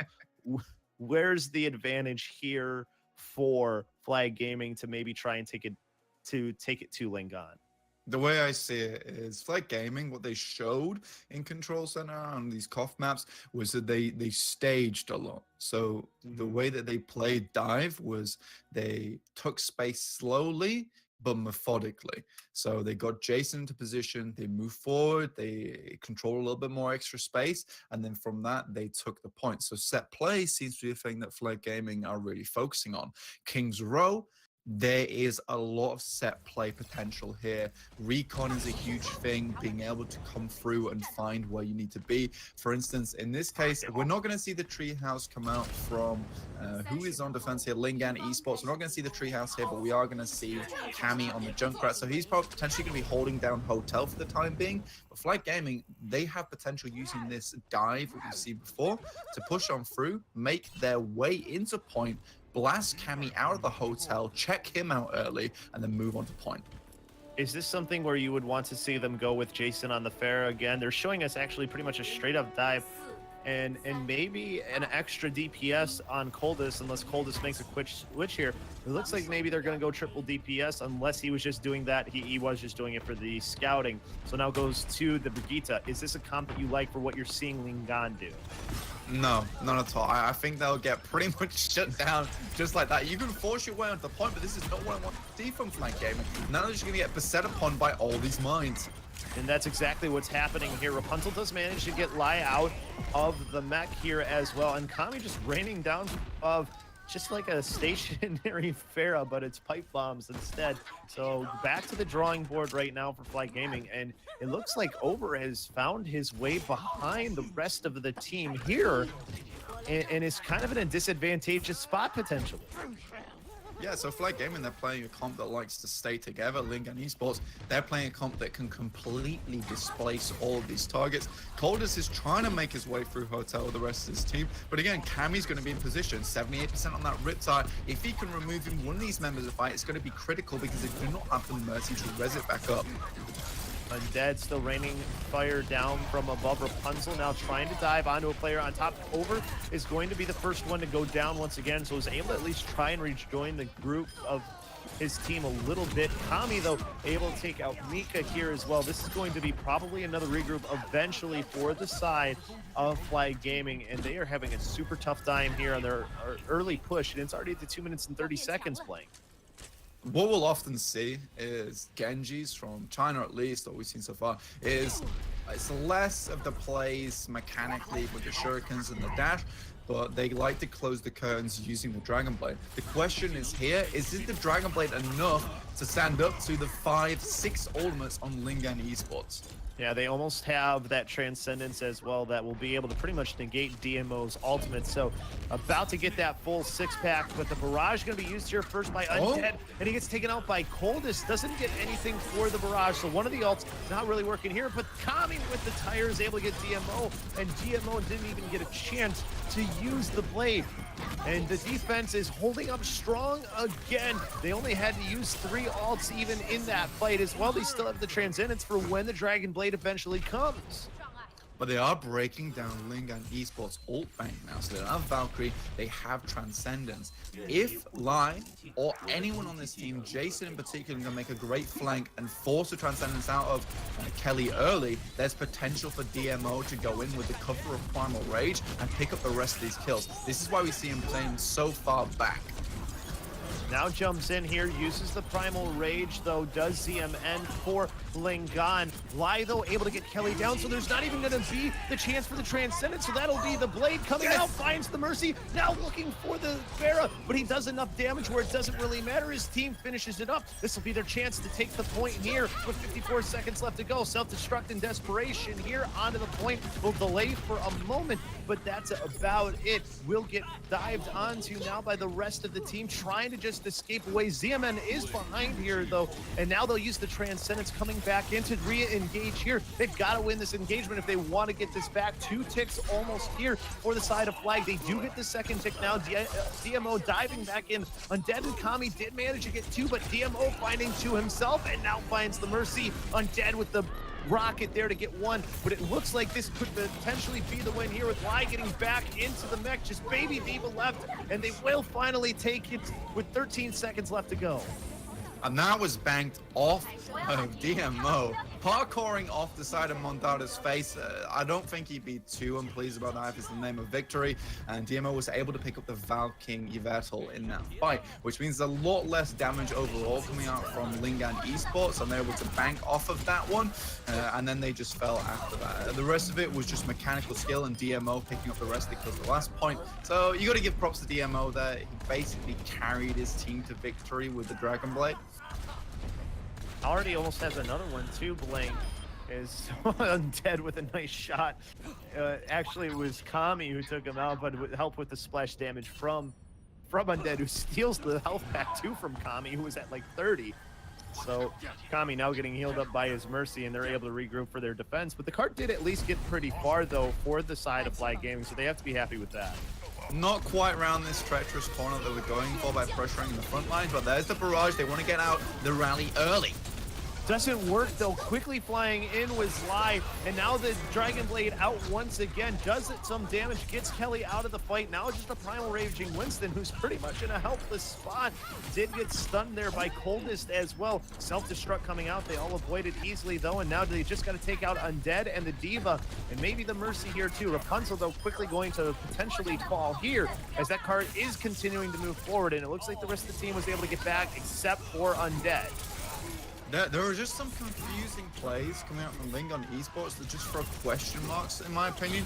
Where's the advantage here for Flag Gaming to maybe try and take it to Lingan? The way I see it is Flight Gaming, what they showed in Control Center on these COF maps was that they staged a lot. So the way that they played dive was they took space slowly but methodically. So they got Jason into position, they moved forward, they controlled a little bit more extra space, and then from that, they took the point. So set play seems to be a thing that Flight Gaming are really focusing on. Kings Row, there is a lot of set play potential here. Recon is a huge thing, being able to come through and find where you need to be. For instance, in this case, we're not going to see the treehouse come out from who is on defense here, Lingan Esports. We're not going to see the treehouse here, but we are going to see Cammy on the Junkrat. So he's probably potentially going to be holding down Hotel for the time being. But Flight Gaming, they have potential using this dive, what we've seen before, to push on through, make their way into point, blast Cammy out of the hotel, check him out early, and then move on to point. Is this something where you would want to see them go with Jason on the fair again? They're showing us actually pretty much a straight up dive and maybe an extra DPS on Coldus, unless Coldus makes a quick switch here. It looks like maybe they're going to go triple DPS, unless he was just doing that. He was just doing it for the scouting. So now goes to the Brigitte. Is this a comp that you like for what you're seeing Lingan do? No, not at all. I think they'll get pretty much shut down just like that. You can force your way onto the point, but this is not what I want to see from Flank Gaming. Now they're just going to get beset upon by all these mines. And that's exactly what's happening here. Rapunzel does manage to get Lai out of the mech here as well. And Kami just raining down of just like a stationary Pharah, but it's pipe bombs instead. So back to the drawing board right now for Fly Gaming. And it looks like Over has found his way behind the rest of the team here and is kind of in a disadvantageous spot potentially. Yeah, so Flag Gaming, they're playing a comp that likes to stay together. Lingan Esports, they're playing a comp that can completely displace all of these targets. Coldest is trying to make his way through Hotel with the rest of his team. But again, Kami's going to be in position, 78% on that Riptide. If he can remove him, one of these members of the fight, it's going to be critical because they do not have the mercy to res it back up. Undead still raining fire down from above. Rapunzel now trying to dive onto a player on top. Over is going to be the first one to go down once again, so is able to at least try and rejoin the group of his team a little bit. Kami, though, able to take out Mika here as well. This is going to be probably another regroup eventually for the side of Flag Gaming, and they are having a super tough time here on their early push, and it's already at the 2 minutes and 30 seconds playing. What we'll often see is Genjis from China, at least, what we've seen so far, is it's less of the plays mechanically with the shurikens and the dash, but they like to close the curtains using the Dragon Blade. The question is here, is the Dragon Blade enough to stand up to the 5-6 ultimates on Lingan Esports? Yeah, they almost have that Transcendence as well that will be able to pretty much negate DMO's ultimate. So about to get that full 6-pack, but the barrage going to be used here first by Undead, and he gets taken out by Coldest. Doesn't get anything for the barrage, so one of the ults not really working here, but Kami with the tire is able to get DMO, and DMO didn't even get a chance to use the blade. And the defense is holding up strong again. They only had to use 3 ults even in that fight as well. They still have the Transcendence for when the Dragon Blade eventually comes. But they are breaking down Lingan Esports ult bank now. So they don't have Valkyrie, they have Transcendence. If Lai or anyone on this team, Jason in particular, can make a great flank and force the Transcendence out of Kelly early, there's potential for DMO to go in with the cover of Primal Rage and pick up the rest of these kills. This is why we see him playing so far back. Now jumps in here, uses the Primal Rage, though, does ZMN for Lingan. Lai, though, able to get Kelly down, so there's not even going to be the chance for the Transcendence, so that'll be the Blade coming out, finds the Mercy, now looking for the Pharah, but he does enough damage where it doesn't really matter. His team finishes it up. This will be their chance to take the point here with 54 seconds left to go. Self-destruct and desperation here onto the point. Will delay for a moment, but that's about it. Will get dived onto now by the rest of the team, trying to just escape away. ZMN is behind here, though, and now they'll use the Transcendence coming back in to re-engage here. They've got to win this engagement if they want to get this back. 2 ticks almost here for the side of Flag. They do get the second tick now. DMO diving back in. Undead and Kami did manage to get 2, but DMO finding 2 himself, and now finds the Mercy. Undead with the rocket there to get 1, but it looks like this could potentially be the win here with Lai getting back into the mech. Just baby Diva left, and they will finally take it with 13 seconds left to go. And that was banked off of DMO. Parkouring off the side of Mondada's face. I don't think he'd be too unpleased about that if it's the name of victory. And DMO was able to pick up the Val King Yvettle in that fight, which means a lot less damage overall coming out from Lingan Esports, and they're able to bank off of that one. And then they just fell after that. The rest of it was just mechanical skill and DMO picking up the rest because the last point. So you got to give props to DMO there. He basically carried his team to victory with the Dragon Blade. Already almost has another one too. Blank is Undead with a nice shot. Actually, it was Kami who took him out, but with help with the splash damage from Undead, who steals the health pack too from Kami, who was at like 30. So Kami now getting healed up by his Mercy, and they're able to regroup for their defense. But the cart did at least get pretty far, though, for the side of Flag Gaming, so they have to be happy with that. Not quite around this treacherous corner that we're going for by pressuring the front line, but there's the barrage. They want to get out the rally early. Doesn't work though. Quickly flying in was Lai, and now the Dragon Blade out once again. Does it some damage, gets Kelly out of the fight. Now just a Primal Raging Winston, who's pretty much in a helpless spot. Did get stunned there by Coldest as well. Self-destruct coming out. They all avoided easily though, and now they just got to take out Undead and the Diva, and maybe the Mercy here too. Rapunzel though quickly going to potentially fall here as that card is continuing to move forward, and it looks like the rest of the team was able to get back except for Undead. There are just some confusing plays coming out from Lingan Esports that just throw question marks, in my opinion.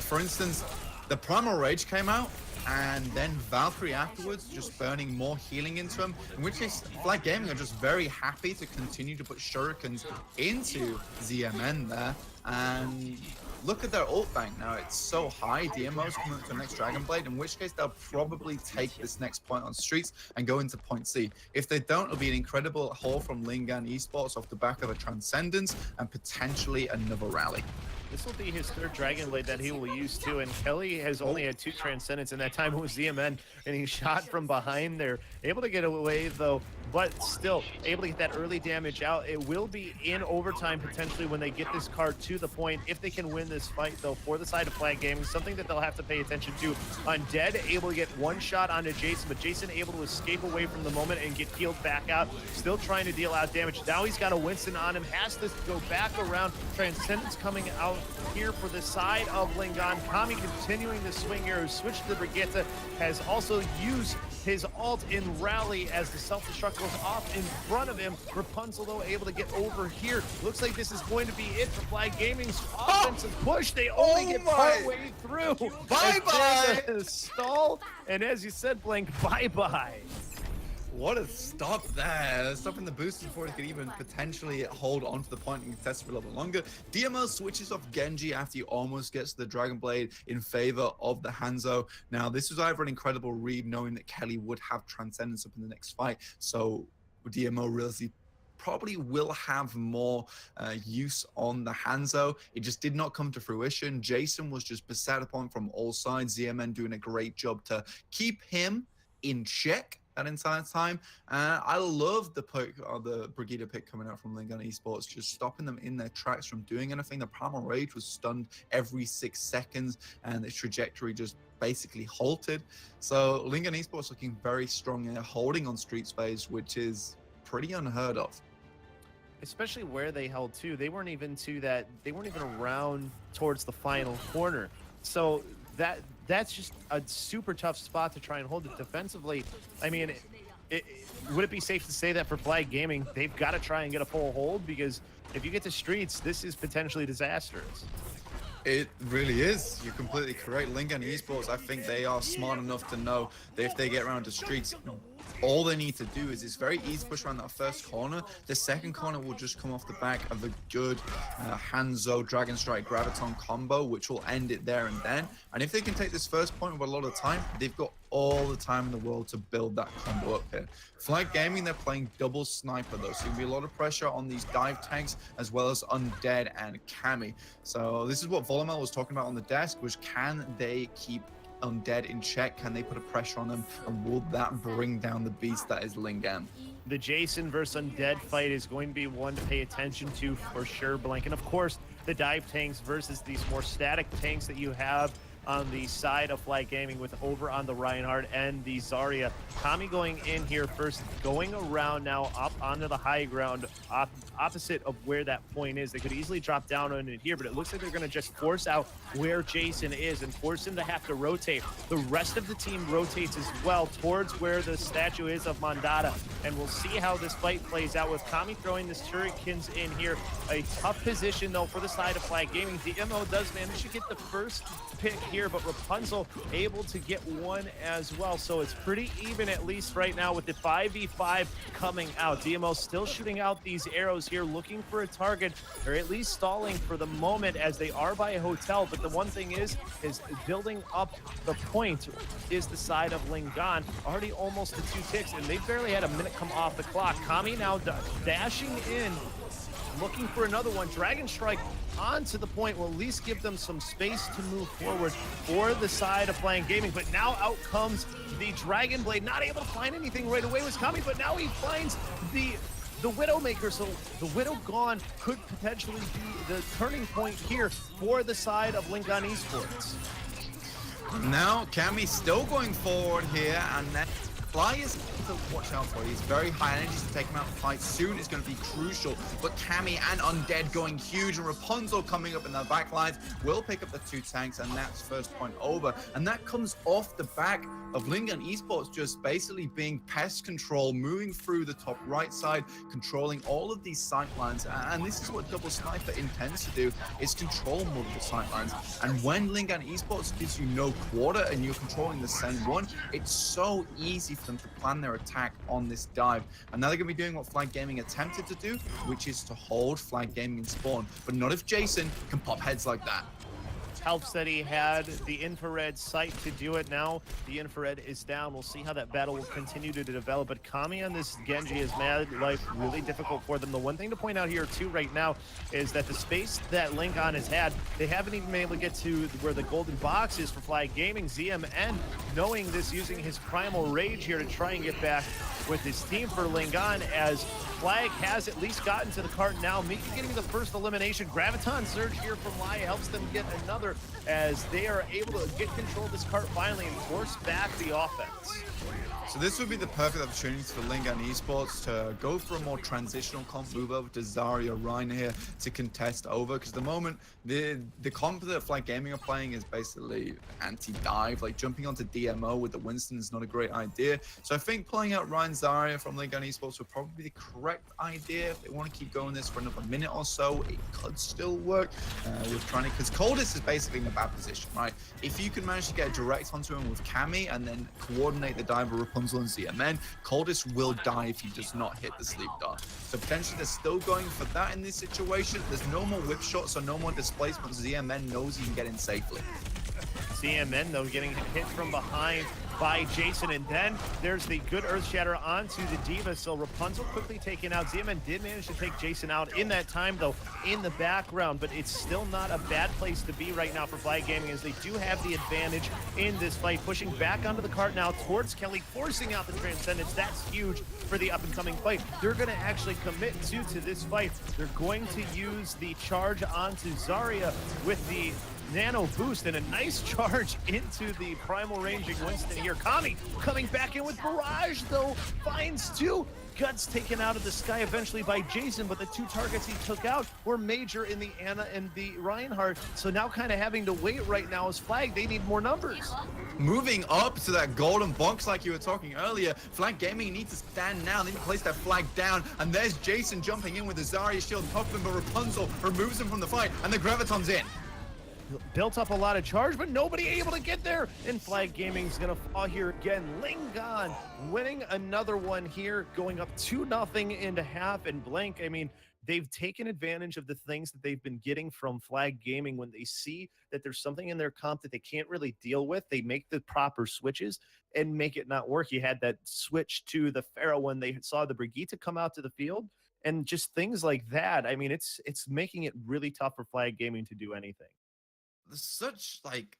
For instance, the Primal Rage came out, and then Valkyrie afterwards, just burning more healing into him, in which case Flag Gaming are just very happy to continue to put shurikens into ZMN there. And look at their ult bank now. It's so high. DMO's coming up to the next Dragon Blade, in which case they'll probably take this next point on streets and go into point C. If they don't, it'll be an incredible haul from Lingan Esports off the back of a Transcendence and potentially another rally. This will be his third Dragon Blade that he will use too, and Kelly has only had 2 Transcendents, and that time it was ZMN, and he shot from behind there. Able to get away though, but still able to get that early damage out. It will be in overtime potentially when they get this card to the point, if they can win this fight though, for the side of Flag Gaming. Something that they'll have to pay attention to. Undead able to get one shot onto Jason, but Jason able to escape away from the moment and get healed back out. Still trying to deal out damage. Now he's got a Winston on him, has to go back around. Transcendence coming out here for the side of Lingan. Kami continuing the swing arrow, switch to the Brigitte, has also used his ult in rally as the self-destruct goes off in front of him. Rapunzel though able to get over here. Looks like this is going to be it for Flag Gaming's offensive push. They only get partway through. Bye-bye! Stall, and as you said, Blink, bye-bye. What a stop there. Stopping the boost before it could even potentially hold on to the point and contest for a little bit longer. DMO switches off Genji after he almost gets the Dragon Blade in favor of the Hanzo. Now, this was either an incredible read knowing that Kelly would have Transcendence up in the next fight. So DMO really probably will have more use on the Hanzo. It just did not come to fruition. Jason was just beset upon from all sides. ZMN doing a great job to keep him in check that entire time. I love the pick, or the Brigitte pick coming out from Lingan Esports, just stopping them in their tracks from doing anything. The Primal Rage was stunned every 6 seconds, and the trajectory just basically halted. So Lingan Esports looking very strong in holding on Streets phase, which is pretty unheard of. Especially where they held to. They weren't even around towards the final corner. So that's just a super tough spot to try and hold it defensively. I mean, would it be safe to say that for Flag Gaming, they've got to try and get a full hold? Because if you get to streets, this is potentially disastrous. It really is. You're completely correct. Lingan Esports, I think they are smart enough to know that if they get around to streets, all they need to do is it's very easy to push around that first corner. The second corner will just come off the back of a good Hanzo Dragon Strike Graviton combo, which will end it there and then. And if they can take this first point with a lot of time, they've got all the time in the world to build that combo up here. Flag Gaming, they're playing double sniper though, so there'll be a lot of pressure on these dive tanks as well as Undead and Kami. So this is what Volumel was talking about on the desk, was can they keep Undead in check? Can they put a pressure on them, and will that bring down the beast that is Lingan? The Jason versus Undead fight is going to be one to pay attention to for sure, Blank. And of course, the dive tanks versus these more static tanks that you have on the side of Flag Gaming with over on the Reinhardt and the Zarya. Kami going in here first, going around now up onto the high ground, opposite of where that point is. They could easily drop down on it here, but it looks like they're going to just force out where Jason is and force him to have to rotate. The rest of the team rotates as well towards where the statue is of Mandata, and we'll see how this fight plays out with Kami throwing the shurikens in here. A tough position though for the side of Flag Gaming. DMO does manage to get the first pick here, but Rapunzel able to get one as well. So it's pretty even, at least right now, with the 5v5 coming out. DMO still shooting out these arrows here, looking for a target, or at least stalling for the moment as they are by a hotel. But the one thing is building up the point is the side of Lingan. Already almost to 2 ticks, and they barely had a minute come off the clock. Kami now dashing in, looking for another one. Dragon Strike onto the point will at least give them some space to move forward for the side of Flag Gaming. But now out comes the Dragon Blade. Not able to find anything right away was Kami, but now he finds the the Widowmaker. So the Widow gone could potentially be the turning point here for the side of Lingan Esports. Now, Cammy still going forward here, and then Fly is to watch out for. He's very high energy to take him out. Fight soon is going to be crucial, but Cammy and Undead going huge, and Rapunzel coming up in the back lines will pick up the 2 tanks, and that's first point over. And that comes off the back of Lingan Esports just basically being pest control, moving through the top right side, controlling all of these sight lines. And this is what Double Sniper intends to do, is control multiple sight lines. And when Lingan Esports gives you no quarter and you're controlling the same one, it's so easy for them to plan their attack on this dive. And now they're going to be doing what Flag Gaming attempted to do, which is to hold Flag Gaming in spawn. But not if Jason can pop heads like that. Helps that he had the infrared sight to do it. Now the infrared is down. We'll see how that battle will continue to develop. But Kami on this Genji has made life really difficult for them. The one thing to point out here too right now is that the space that Lingan has had, they haven't even been able to get to where the golden box is for Flag Gaming. ZMN knowing this, using his primal rage here to try and get back with his team for Lingan, as Flag has at least gotten to the cart now. Mika getting the first elimination. Graviton Surge here from Lai helps them get another, as they are able to get control of this cart finally and force back the offense. So this would be the perfect opportunity for Lingan Esports to go for a more transitional comp, move over to Zarya Ryan here to contest over, because the moment the comp that Flag Gaming are playing is basically anti-dive, like jumping onto DMO with the Winston is not a great idea. So I think pulling out Ryan Zarya from Lingan Esports would probably be the correct idea. If they want to keep going this for another minute or so, it could still work with trying to, because Coldest is basically in a bad position, right? If you can manage to get direct onto him with Cammy and then coordinate the dive with Rapunzel and ZMN, Coldest will die if he does not hit the sleep dart. So potentially they're still going for that in this situation. There's no more whip shots, so no more displacement. ZMN knows he can get in safely. ZMN though getting hit from behind by Jason, and then there's the good Earth Shatter onto the Diva. So Rapunzel quickly taken out. ZMN did manage to take Jason out in that time though in the background, but it's still not a bad place to be right now for Flag Gaming, as they do have the advantage in this fight. Pushing back onto the cart now towards Kelly, forcing out the Transcendence. That's huge for the up and coming fight. They're going to actually commit to this fight. They're going to use the charge onto Zarya with the nano boost, and a nice charge into the primal ranging Winston here. Kami coming back in with barrage though, finds 2. Guts taken out of the sky eventually by Jason, but the 2 targets he took out were major in the Anna and the Reinhardt. So now kind of having to wait right now as Flag, they need more numbers. Moving up to that golden box like you were talking earlier, Flag Gaming need to stand now. They need to place that flag down, and there's Jason jumping in with the Zarya shield, Huffman, but Rapunzel removes him from the fight, and the Graviton's in. Built up a lot of charge, but nobody able to get there. And Flag Gaming's gonna fall here again. Lingan winning another one here, going up 2-0 into half. And Blank, I mean, they've taken advantage of the things that they've been getting from Flag Gaming. When they see that there's something in their comp that they can't really deal with, they make the proper switches and make it not work. You had that switch to the Pharaoh when they saw the Brigitte come out to the field, and just things like that. I mean, it's making it really tough for Flag Gaming to do anything. Such like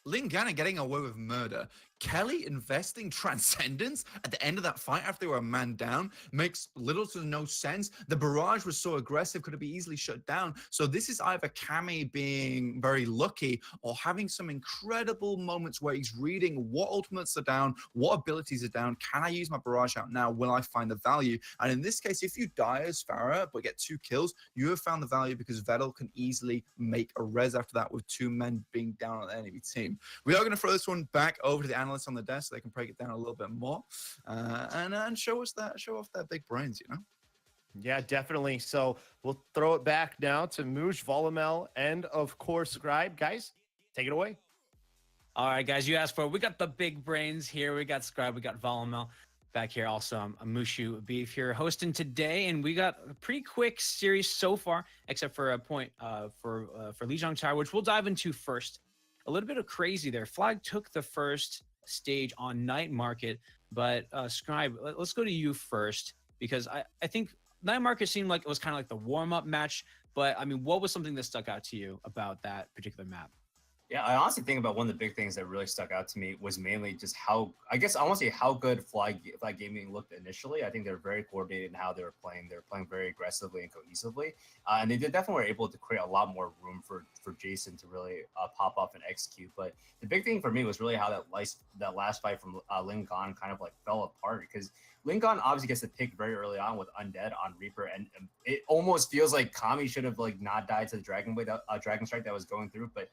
Lingan getting away with murder. Kelly investing Transcendence at the end of that fight after they were a man down makes little to no sense. The barrage was so aggressive, could have been easily shut down. So this is either Cammy being very lucky or having some incredible moments where he's reading what ultimates are down, what abilities are down. Can I use my barrage out now? Will I find the value? And in this case, if you die as Farah but get 2 kills, you have found the value, because Vettel can easily make a res after that with 2 men being down on the enemy team. We are going to throw this one back over to the analysts on the desk so they can break it down a little bit more and show off their big brains, you know? Yeah, definitely. So we'll throw it back now to Moosh, Volumel, and of course Scribe. Guys, take it away. All right, guys, you asked for it. We got the big brains here. We got Scribe, we got Volumel back here. Also, I'm Mushu Beef here hosting today, and we got a pretty quick series so far, except for a point for Lijiang Tower, which we'll dive into first. A little bit of crazy there. Flag took the first stage on Night Market, but Scribe, let's go to you first, because I think Night Market seemed like it was kind of like the warm-up match, but I mean, what was something that stuck out to you about that particular map? Yeah, I honestly think about one of the big things that really stuck out to me was mainly just how, I guess I want to say how good Flag Gaming looked initially. I think they're very coordinated in how they were playing. They were playing very aggressively and cohesively. And they definitely were able to create a lot more room for Jason to really pop up and execute. But the big thing for me was really how that last fight from Lingan kind of like fell apart, because Lingan obviously gets the pick very early on with Undead on Reaper, and it almost feels like Kami should have like not died to the Dragon Blade, Dragon Strike that was going through, but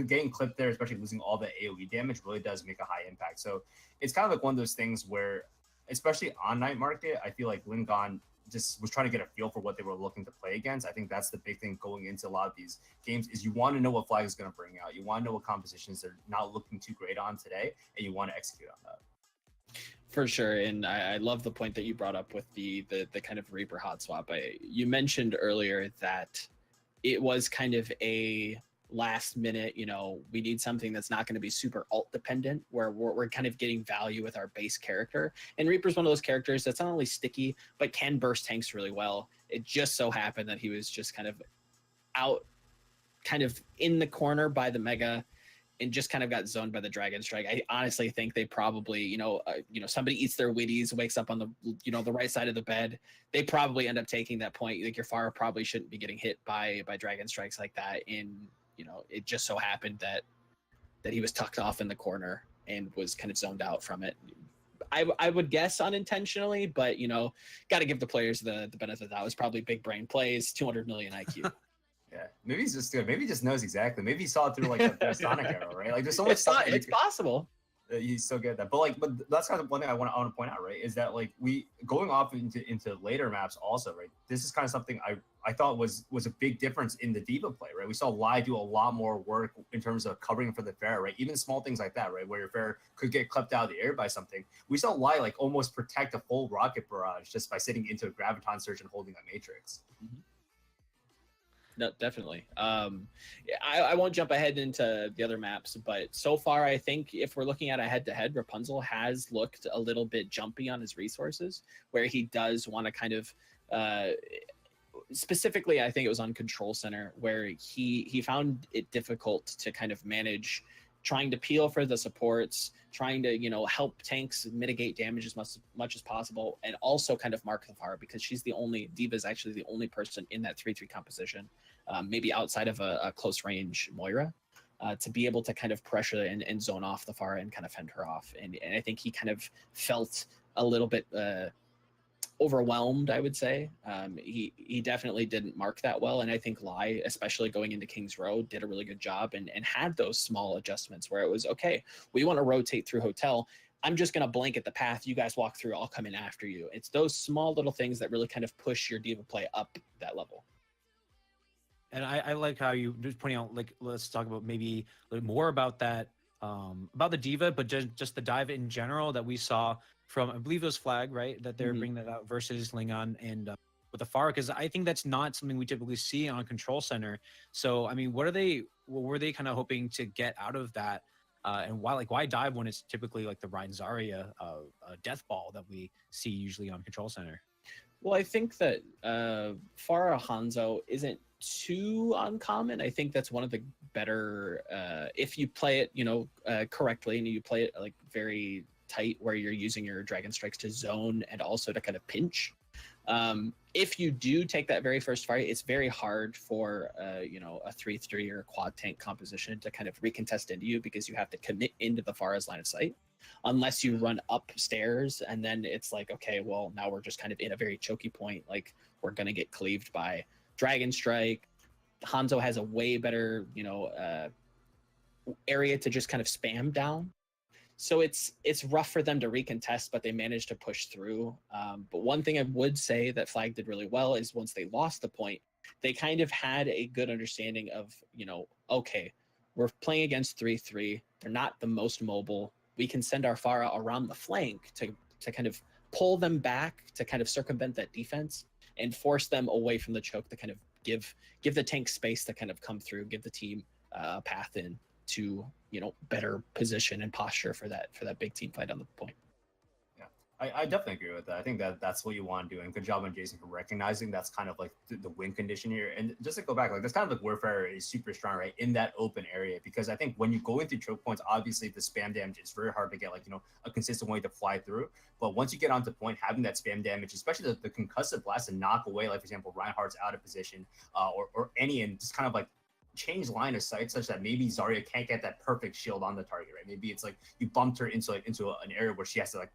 getting clipped there, especially losing all the AoE damage, really does make a high impact. So it's kind of like one of those things where, especially on night market, I feel like Lingan just was trying to get a feel for what they were looking to play against. I think that's the big thing going into a lot of these games is you want to know what Flag is going to bring out. You want to know what compositions they're not looking too great on today, and you want to execute on that. For sure, and I love the point that you brought up with the kind of Reaper hot swap. You mentioned earlier that it was kind of a last minute, we need something that's not going to be super alt dependent, where we're kind of getting value with our base character. And Reaper's one of those characters that's not only sticky, but can burst tanks really well. It just so happened that he was just kind of out, kind of in the corner by the Mega, and just kind of got zoned by the Dragon Strike. I honestly think they probably, somebody eats their Wheaties, wakes up on the, the right side of the bed. They probably end up taking that point. Like your Pharah probably shouldn't be getting hit by Dragon Strikes like that. And, it just so happened that he was tucked off in the corner and was kind of zoned out from it. I would guess unintentionally, but, got to give the players the benefit of that. It was probably big brain plays, 200 million IQ. Yeah, maybe he's just good. Maybe he just knows exactly. Maybe he saw it through like the Sonic arrow, right? Like there's so much stuff. It's possible. He's so good at that. But that's kind of one thing I want to point out, right? Is that like we going off into later maps also, right? This is kind of something I thought was a big difference in the Diva play, right? We saw Lai do a lot more work in terms of covering for the Pharah, right? Even small things like that, right? Where your Pharah could get clipped out of the air by something. We saw Lai like almost protect a full rocket barrage just by sitting into a Graviton Surge and holding a Matrix. Mm-hmm. No, definitely. I won't jump ahead into the other maps, but so far, I think if we're looking at a head-to-head, Rapunzel has looked a little bit jumpy on his resources, where he does want to kind of, specifically, I think it was on Control Center, where he found it difficult to kind of manage trying to peel for the supports, trying to, help tanks mitigate damage as much as possible, and also kind of mark the Pharah, because Diva is actually the only person in that 3-3 composition, maybe outside of a close range Moira, to be able to kind of pressure and zone off the Pharah and kind of fend her off. And I think he kind of felt a little bit overwhelmed, I would say. He definitely didn't mark that well, and I think Lai, especially going into King's Row, did a really good job and had those small adjustments where it was, okay, we want to rotate through Hotel. I'm just going to blanket the path. You guys walk through, I'll come in after you. It's those small little things that really kind of push your Diva play up that level. And I like how you just pointing out, like, let's talk about maybe a little more about that, about the Diva, but just the dive in general that we saw from, I believe it was Flag, right? That they're bringing that out versus Lingan and with the Pharah, because I think that's not something we typically see on Control Center. So, I mean, what were they kind of hoping to get out of that? And why dive when it's typically like the Ryan Zarya death ball that we see usually on Control Center? Well, I think that Pharah Hanzo isn't too uncommon. I think that's one of the better, if you play it, correctly, and you play it like very tight, where you're using your Dragon Strikes to zone and also to kind of pinch. If you do take that very first fight, it's very hard for a 3-3 or a quad tank composition to kind of recontest into you, because you have to commit into the Pharah's line of sight, unless you run upstairs, and then it's like, okay, well, now we're just kind of in a very choky point, like we're gonna get cleaved by Dragon Strike. Hanzo has a way better area to just kind of spam down. So it's rough for them to recontest, but they managed to push through. But one thing I would say that Flag did really well is once they lost the point, they kind of had a good understanding of, okay, we're playing against 3-3. They're not the most mobile. We can send our Pharah around the flank to kind of pull them back, to kind of circumvent that defense and force them away from the choke, to kind of give the tank space to kind of come through, give the team a path in to better position and posture for that big team fight on the point. Yeah, I definitely agree with that. I think that that's what you want to do, and good job on Jason for recognizing that's kind of like the win condition here. And just to go back, like this kind of like warfare is super strong, right, in that open area, because I think when you go into choke points, obviously the spam damage is very hard to get, like, you know, a consistent way to fly through. But once you get onto point, having that spam damage, especially the concussive blast and knock away, like for example, Reinhardt's out of position, or any, and just kind of like change line of sight such that maybe Zarya can't get that perfect shield on the target, right? Maybe it's like you bumped her into an area where she has to like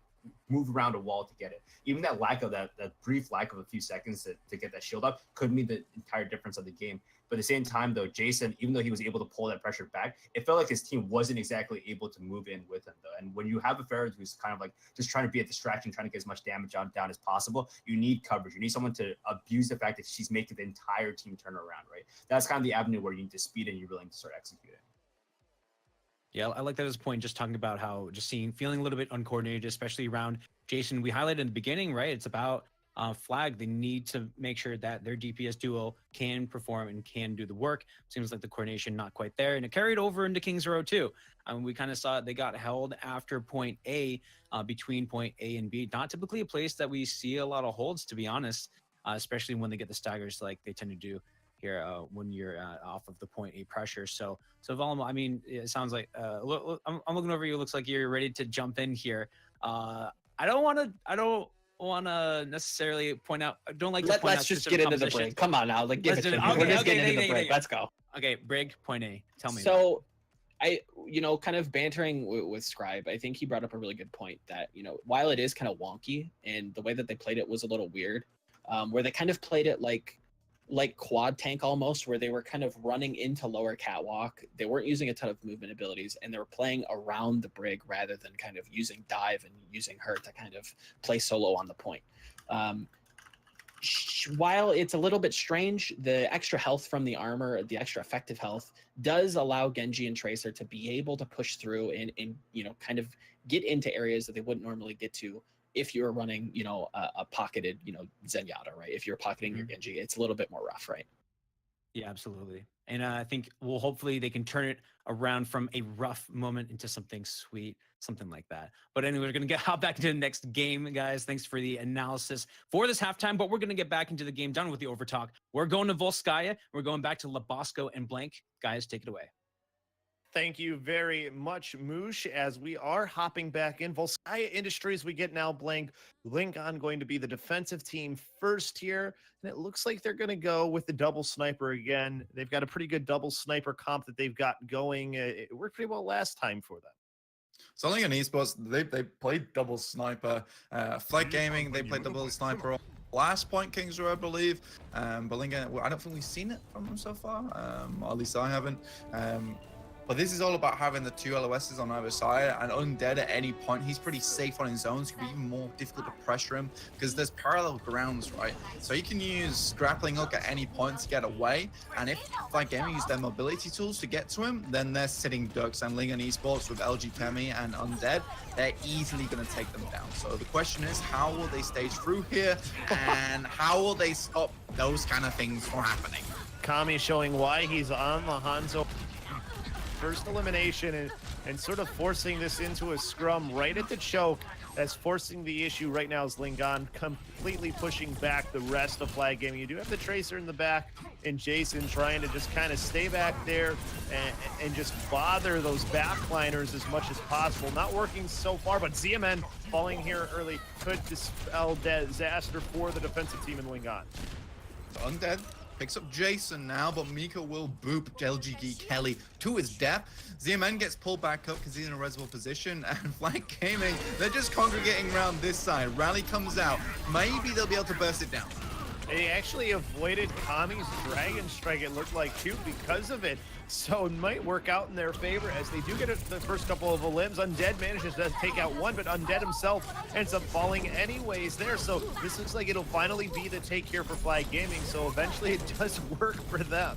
move around a wall to get it. Even that lack of that brief lack of a few seconds to get that shield up could mean the entire difference of the game. But at the same time, though, Jason, even though he was able to pull that pressure back, it felt like his team wasn't exactly able to move in with him, though. And when you have a Ferret who's kind of like just trying to be a distraction, trying to get as much damage down as possible, you need coverage. You need someone to abuse the fact that she's making the entire team turn around, right? That's kind of the avenue where you need to speed and you're willing to start executing. Yeah, I like that as a point, just talking about how just feeling a little bit uncoordinated, especially around Jason. We highlighted in the beginning, right? It's about Flag. They need to make sure that their DPS duo can perform and can do the work. Seems like the coordination not quite there, and it carried over into Kings Row too. We kind of saw they got held after point A, between point A and B. Not typically a place that we see a lot of holds, to be honest, especially when they get the staggers like they tend to do here when you're off of the point A pressure. So Volmo, I mean, it sounds like I'm looking over you. It looks like you're ready to jump in here. I don't want to necessarily point out. I don't like to point out. Let's just get into the break. Come on now, like give it to me. We're just getting into the break. Let's go. Okay, Brig, point A. Tell me. So, kind of bantering with Scribe, I think he brought up a really good point that, while it is kind of wonky and the way that they played it was a little weird, where they kind of played it like quad tank almost, where they were kind of running into lower catwalk. They weren't using a ton of movement abilities, and they were playing around the Brig rather than kind of using dive and using her to kind of play solo on the point. While it's a little bit strange, the extra health from the armor, the extra effective health, does allow Genji and Tracer to be able to push through and kind of get into areas that they wouldn't normally get to if you're running, a pocketed, Zenyatta, right? If you're pocketing your Genji, it's a little bit more rough, right? Yeah, absolutely. And I think, hopefully they can turn it around from a rough moment into something sweet, something like that. But anyway, we're going to hop back into the next game, guys. Thanks for the analysis for this halftime, but we're going to get back into the game, done with the overtalk. We're going to Volskaya. We're going back to Labosco and Blank. Guys, take it away. Thank you very much, Moosh. As we are hopping back in Volskaya Industries, we get now Blank. Lingan going to be the defensive team first here. And it looks like they're going to go with the double sniper again. They've got a pretty good double sniper comp that they've got going. It worked pretty well last time for them. So Lingan Esports, they played double sniper. Flag Gaming, they played double sniper. Last point, Kings Row, I believe. But Lingan, I don't think we've seen it from them so far. Or at least I haven't. But this is all about having the two LOSs on either side, and Undead at any point, he's pretty safe on his own, so it can be even more difficult to pressure him because there's parallel grounds, right? So you can use grappling hook at any point to get away, and if Flag Gaming use their mobility tools to get to him, then they're sitting ducks, and Lingan Esports with LG Kemi and Undead, they're easily going to take them down. So the question is, how will they stage through here, and how will they stop those kind of things from happening? Kami showing why he's on the Hanzo first elimination and sort of forcing this into a scrum right at the choke. That's forcing the issue right now is Lingan completely pushing back the rest of Flag Gaming. You do have the Tracer in the back and Jason trying to just kind of stay back there and just bother those backliners as much as possible. Not working so far, but ZMN falling here early could dispel disaster for the defensive team in Lingan. Undead picks up Jason now, but Mika will boop LGG Kelly to his death. ZMN gets pulled back up because he's in a reservoir position, and Flag Gaming, they're just congregating around this side. Rally comes out. Maybe they'll be able to burst it down. They actually avoided Kami's Dragon Strike, it looked like, too, because of it. So it might work out in their favor as they do get the first couple of limbs. Undead manages to take out one, but Undead himself ends up falling anyways there. So this looks like it'll finally be the take here for Flag Gaming. So eventually it does work for them.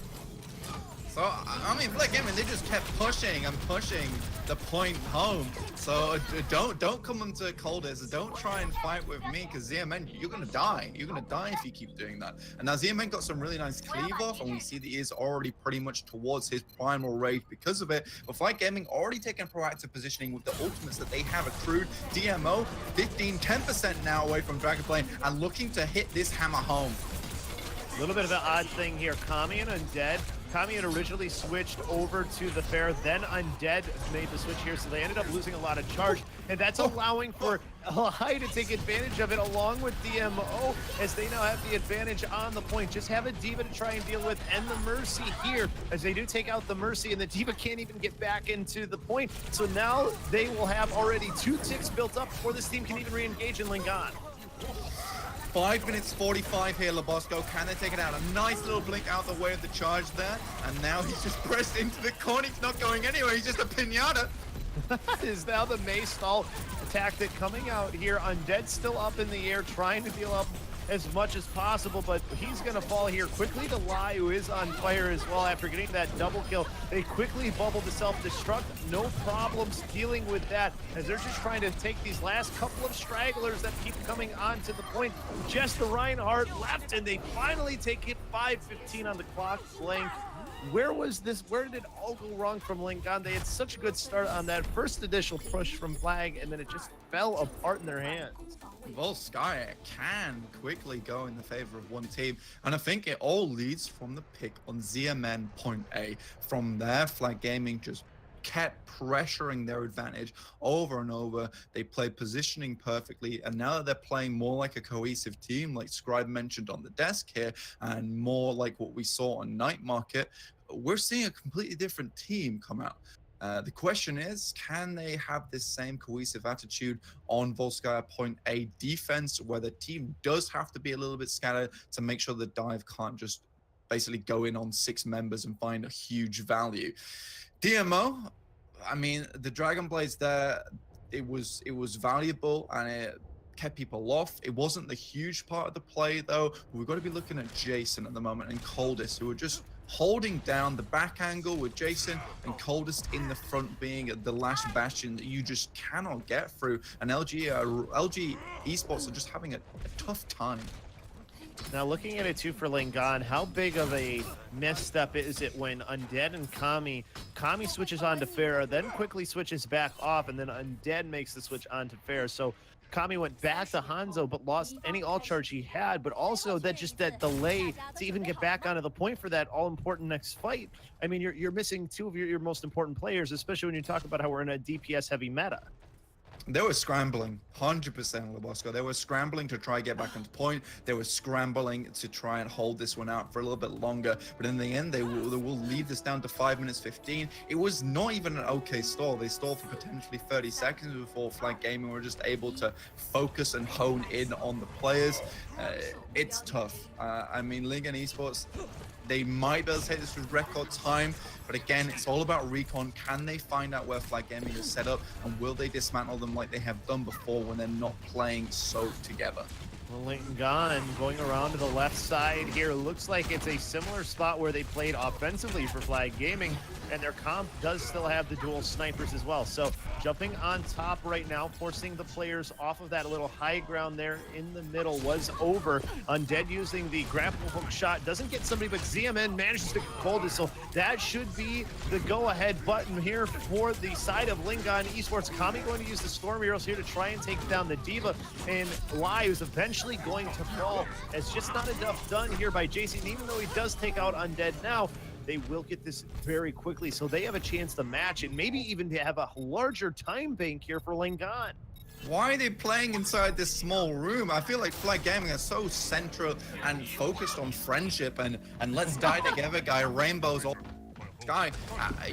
So, I mean, Flag Gaming, they just kept pushing and pushing the point home. So don't come into Coldest. Don't try and fight with me, because ZMN, you're going to die. You're going to die if you keep doing that. And now ZMN got some really nice cleave off, and we see that he is already pretty much towards his primal rage because of it. But Flag Gaming already taking proactive positioning with the ultimates that they have accrued. DMO, 10% now away from Dragonblade, and looking to hit this hammer home. A little bit of an odd thing here. Kami and Undead. Kami had originally switched over to the Fair, then Undead made the switch here, so they ended up losing a lot of charge, and that's allowing for High to take advantage of it along with DMO, as they now have the advantage on the point. Just have a D.Va to try and deal with, and the Mercy here, as they do take out the Mercy, and the D.Va can't even get back into the point. So now they will have already 2 ticks built up before this team can even re-engage in Lingan. 5 minutes 45 here, Labosco. Can they take it out? A nice little blink out the way of the charge there. And now he's just pressed into the corner. He's not going anywhere. He's just a pinata. Is now the May stall tactic coming out here. Undead still up in the air, trying to deal up as much as possible, but he's going to fall here quickly to Lai, who is on fire as well after getting that double kill. They quickly bubble to self-destruct. No problems dealing with that, as they're just trying to take these last couple of stragglers that keep coming onto the point. Just the Reinhardt left, and they finally take it. 5:15 on the clock playing. Where was this? Where did it all go wrong from Lingan? They had such a good start on that first initial push from Flag, and then it just fell apart in their hands. Well, Sky can quickly go in the favor of one team, and I think it all leads from the pick on ZMN point A. From there, Flag Gaming just kept pressuring their advantage over and over. They played positioning perfectly, and now that they're playing more like a cohesive team, like Scribe mentioned on the desk here, and more like what we saw on Night Market, we're seeing a completely different team come out. The question is, can they have this same cohesive attitude on Volskaya point A defense, where the team does have to be a little bit scattered to make sure the dive can't just basically go in on 6 members and find a huge value? DMO, I mean, the Dragon Blades there, it was valuable, and it kept people off. It wasn't the huge part of the play, though. We've got to be looking at Jason at the moment and Coldest, who are just holding down the back angle, with Jason and Coldest in the front being the last bastion that you just cannot get through. And LG Esports are just having a tough time. Now looking at it too for Lingan, how big of a misstep is it when Undead and Kami switches on to Pharah, then quickly switches back off, and then Undead makes the switch on to Pharah. So Kami went back to Hanzo, but lost any all charge he had, but also that delay to even get back onto the point for that all-important next fight. I mean, you're missing 2 of your most important players, especially when you talk about how we're in a DPS-heavy meta. They were scrambling, 100% Labosco. They were scrambling to try and get back onto point. They were scrambling to try and hold this one out for a little bit longer. But in the end, they will lead this down to 5 minutes 15. It was not even an okay stall. They stalled for potentially 30 seconds before Flag Gaming were just able to focus and hone in on the players. It's tough. I mean, Lingan Esports, they might be able to take this with record time, but again, it's all about recon. Can they find out where Flag Gaming is set up, and will they dismantle them like they have done before when they're not playing so together? Lingan going around to the left side here. Looks like it's a similar spot where they played offensively for Flag Gaming, and their comp does still have the dual snipers as well. So jumping on top right now, forcing the players off of that little high ground there in the middle was over. Undead using the grapple hook shot, doesn't get somebody, but ZMN manages to get Coldest. So that should be the go-ahead button here for the side of Lingan Esports. Kami going to use the Storm Heroes here to try and take down the D.Va, and Lai, who's eventually going to fall, as just not enough done here by Jason. Even though he does take out Undead now, they will get this very quickly, so they have a chance to match and maybe even to have a larger time bank here for Lingan. Why are they playing inside this small room? I feel like Flag Gaming are so central and focused on friendship and let's die together, guy. Rainbows all Sky.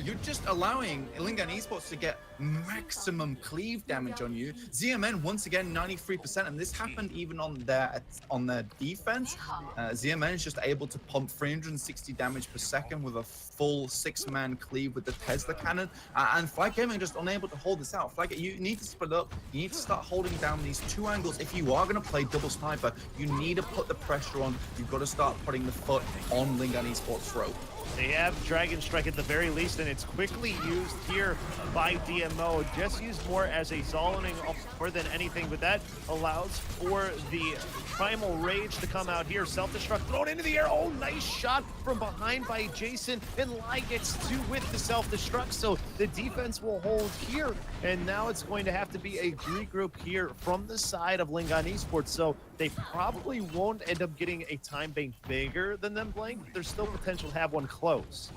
You're just allowing Lingan Esports to get maximum cleave damage on you. ZMN once again 93%, and this happened even on their defense. ZMN is just able to pump 360 damage per second with a full 6-man cleave with the Tesla cannon, and Flag Gaming just unable to hold this out. Flag, you need to split up. You need to start holding down these 2 angles. If you are going to play double sniper, you need to put the pressure on. You've got to start putting the foot on Lingan Esports' throat. They have Dragon Strike at the very least, and it's quickly used here by DMO. Just used more as a Zoloning more than anything, but that allows for the Primal Rage to come out here. Self-destruct thrown into the air. Oh, nice shot from behind by Jason, and Lai gets two with the self-destruct, so the defense will hold here, and now it's going to have to be a regroup here from the side of Lingan Esports, so they probably won't end up getting a time bank bigger than them, Blank. There's still potential to have one close.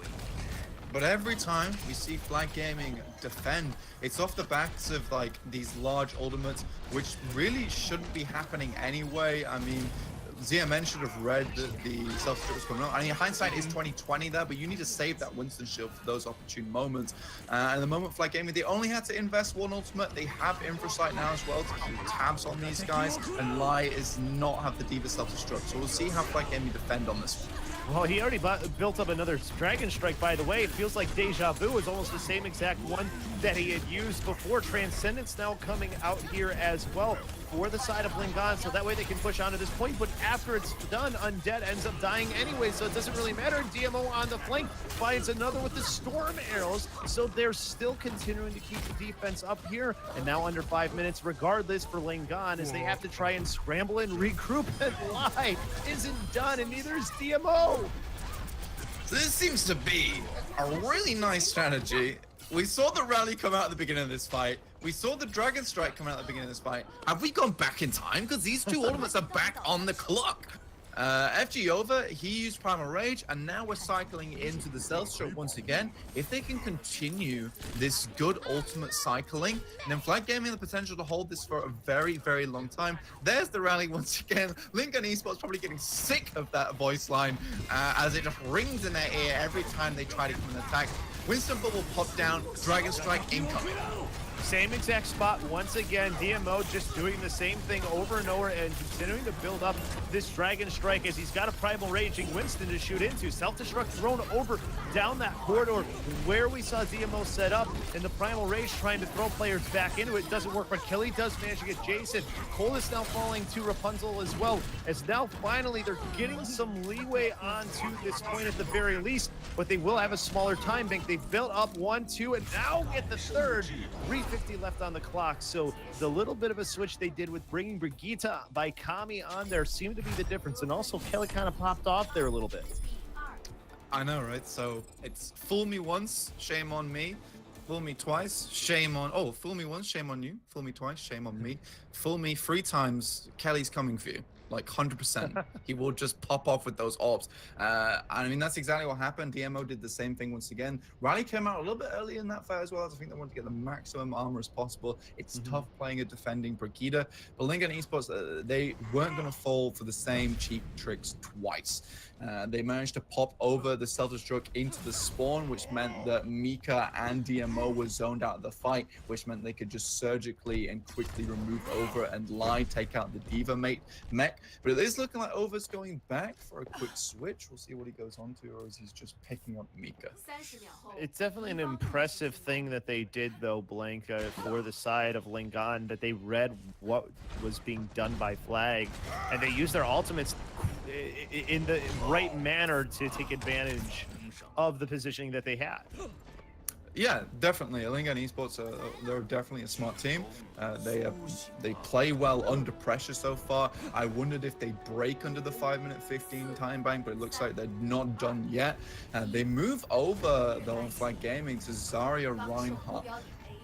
But every time we see Flag Gaming defend, it's off the backs of like these large ultimates, which really shouldn't be happening anyway. I mean, ZMN should have read that the self-destruct was coming up. I mean, hindsight is 2020 there, but you need to save that Winston shield for those opportune moments. And the moment Flag Gaming, they only had to invest one ultimate. They have Infrasight now as well to keep tabs on these guys. And Lai is not have the Diva self-destruct. So we'll see how Flag Gaming defend on this one. Well, he already built up another Dragon Strike, by the way. It feels like Deja Vu is almost the same exact one that he had used before. Transcendence now coming out here as well for the side of Lingan, so that way they can push on to this point. But after it's done, Undead ends up dying anyway, so it doesn't really matter. DMO on the flank finds another with the Storm Arrows, so they're still continuing to keep the defense up here. And now under 5 minutes, regardless for Lingan, as they have to try and scramble and regroup, and Lai isn't done, and neither is DMO. So this seems to be a really nice strategy. We saw the rally come out at the beginning of this fight. We saw the Dragon Strike come out at the beginning of this fight. Have we gone back in time? Because these two ultimates are back on the clock. FG over, he used Primal Rage, and now we're cycling into the Self-Destruct once again. If they can continue this good ultimate cycling, then Flag Gaming has the potential to hold this for a very, very long time. There's the rally once again. Lingan Esports probably getting sick of that voice line as it just rings in their ear every time they try to come and attack. Winston Bubble pop down, Dragon Strike incoming. Same exact spot once again. DMO just doing the same thing over and over and continuing to build up this Dragon Strike as he's got a Primal Raging Winston to shoot into. Self-destruct thrown over down that corridor where we saw DMO set up, and the Primal Rage trying to throw players back into it. Doesn't work, but Kelly does manage to get Jason. Cole is now falling to Rapunzel as well, as now finally they're getting some leeway onto this point at the very least, but they will have a smaller time bank. They built up 1, 2, and now get the third. 3:50 left on the clock, so the little bit of a switch they did with bringing Brigitte by Kami on there seemed to be the difference, and also Kelly kind of popped off there a little bit. I know, right? So it's fool me once, shame on me. Fool me twice, shame on... Oh, fool me once, shame on you. Fool me twice, shame on me. Fool me 3 times, Kelly's coming for you. Like 100%. He will just pop off with those orbs. I mean, that's exactly what happened. DMO did the same thing once again. Rally came out a little bit early in that fight as well. I think they wanted to get the maximum armor as possible. It's tough playing a defending Brigitte. But Lingan Esports, they weren't going to fall for the same cheap tricks twice. They managed to pop over the self-destruct into the spawn, which meant that Mika and DMO were zoned out of the fight, which meant they could just surgically and quickly remove over and Lai take out the Diva mech. But it is looking like Over's going back for a quick switch. We'll see what he goes on to, or is he just picking up Mika? It's definitely an impressive thing that they did, though, Blank, for the side of Lingan, that they read what was being done by Flag, and they used their ultimates in the right manner to take advantage of the positioning that they had. Yeah, definitely. Lingan Esports, they're definitely a smart team. They play well under pressure so far. I wondered if they break under the 5-minute 15 time bank, but it looks like they're not done yet. They move over, though, on Flag Gaming to Zarya Reinhardt.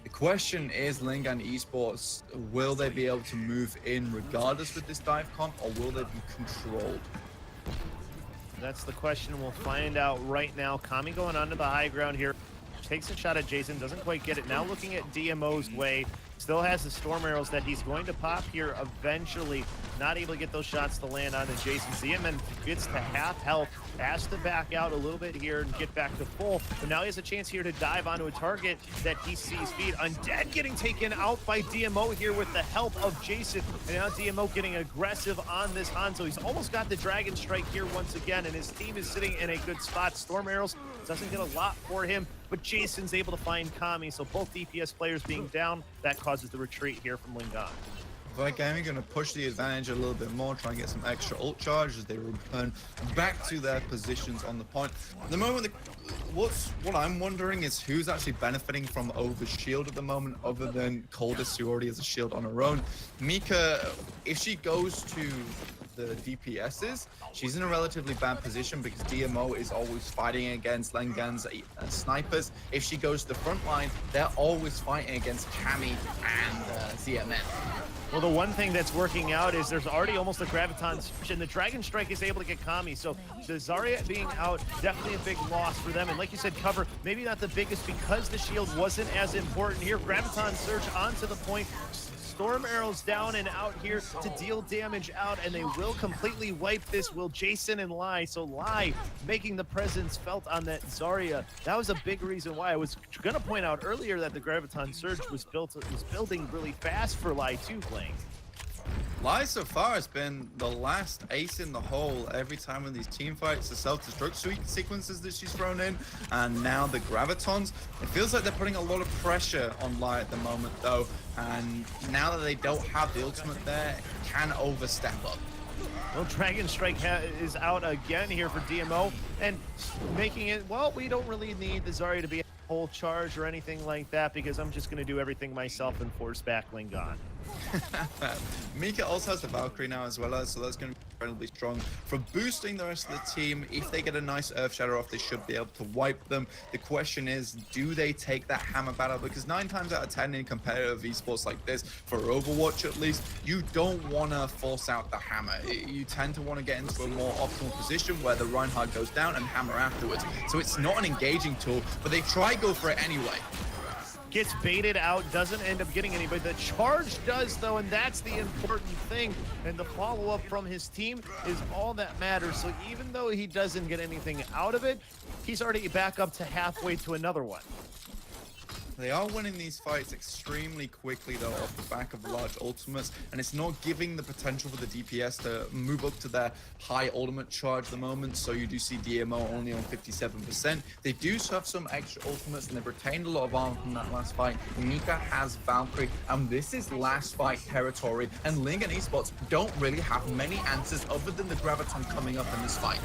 The question is, Lingan Esports, will they be able to move in regardless with this dive comp, or will they be controlled? That's the question. We'll find out right now. Kami going onto the high ground here. Takes a shot at Jason, doesn't quite get it. Now looking at DMO's way, still has the Storm Arrows that he's going to pop here eventually. Not able to get those shots to land onto Jason. ZMN gets to half health, has to back out a little bit here and get back to full. But now he has a chance here to dive onto a target that he sees feed. Undead getting taken out by DMO here with the help of Jason. And now DMO getting aggressive on this Hanzo. He's almost got the Dragon Strike here once again, and his team is sitting in a good spot. Storm Arrows doesn't get a lot for him, but Jason's able to find Kami, so both DPS players being down, that causes the retreat here from Lingan. Flight Gaming going to push the advantage a little bit more, try and get some extra ult charge as they return back to their positions on the point. At the moment, what I'm wondering is who's actually benefiting from over shield at the moment, other than Coldest, who already has a shield on her own. Mika, if she goes to the DPSs, she's in a relatively bad position because DMO is always fighting against Lingan's snipers. If she goes to the front line, they're always fighting against Cammy and ZMN. Well, the one thing that's working out is there's already almost a Graviton Surge, and the Dragon Strike is able to get Kami. So the Zarya being out, definitely a big loss for them. And like you said, cover, maybe not the biggest because the shield wasn't as important here. Graviton Surge onto the point. Storm arrows down and out here to deal damage out, and they will completely wipe this. Will Jason and Lai. So Lai making the presence felt on that Zarya. That was a big reason why I was going to point out earlier that the Graviton Surge was building really fast for Lai too, playing. Lai so far has been the last ace in the hole every time in these team fights, the self-destruct sequences that she's thrown in, and now the Gravitons. It feels like they're putting a lot of pressure on Lai at the moment though, and now that they don't have the ultimate there, it can overstep up. Well, Dragon Strike is out again here for DMO, and making it, well, we don't really need the Zarya to be a whole charge or anything like that, because I'm just going to do everything myself and force back Lingan. Mika also has the Valkyrie now as well, so that's going to be incredibly strong for boosting the rest of the team. If they get a nice Earth Shadow off, they should be able to wipe them. The question is, do they take that hammer battle? Because 9 times out of 10 in competitive esports like this, for Overwatch at least, you don't want to force out the hammer. You tend to want to get into a more optimal position where the Reinhardt goes down and hammer afterwards. So it's not an engaging tool, but they try go for it anyway. Gets baited out, doesn't end up getting anybody. The charge does though, and that's the important thing. And the follow-up from his team is all that matters. So even though he doesn't get anything out of it, he's already back up to halfway to another one. They are winning these fights extremely quickly though off the back of large ultimates, and it's not giving the potential for the DPS to move up to their high ultimate charge at the moment. So you do see DMO only on 57%. They do have some extra ultimates, and they've retained a lot of armor from that last fight. Mika has Valkyrie, and this is last fight territory, and Lingan Esports don't really have many answers other than the Graviton coming up in this fight.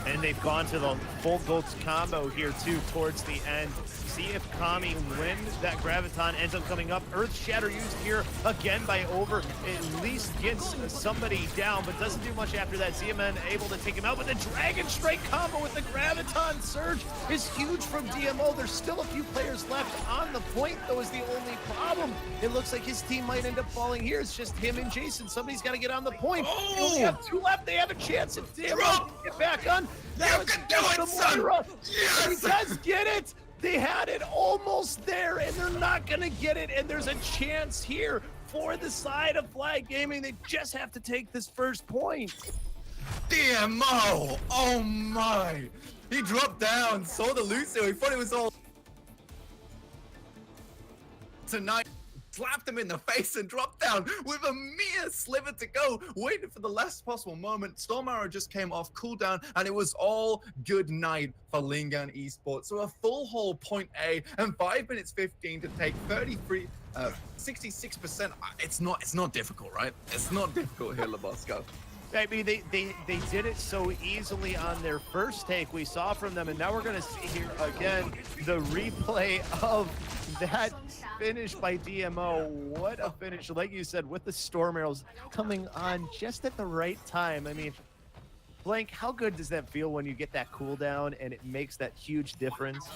And they've gone to the full Golds combo here too towards the end. See if Kami, when that Graviton ends up coming up. Earth Shatter used here again by Over. At least gets somebody down, but doesn't do much after that. ZMN able to take him out, but the Dragon Strike combo with the Graviton Surge is huge from DMO. There's still a few players left on the point, though, is the only problem. It looks like his team might end up falling here. It's just him and Jason. Somebody's got to get on the point. They only have 2 left. They have a chance if DMO can get back on. Now it's just the Moira. He does get it. They had it almost there, and they're not going to get it. And there's a chance here for the side of Flag Gaming. They just have to take this first point. DMO! Oh my! He dropped down, saw the Lucio, he thought it was all tonight. Slapped him in the face and dropped down with a mere sliver to go, waiting for the last possible moment. Storm Arrow just came off cooldown, and it was all good night for Lingan Esports. So a full whole point A and 5 minutes 15 to take 66%. It's not difficult, right? It's not difficult here, Labosco. I mean, they did it so easily on their first take we saw from them, and now we're going to see here again the replay of that finish by DMO. What a finish, like you said, with the Storm Arrows coming on just at the right time. I mean, Blank, how good does that feel when you get that cooldown and it makes that huge difference?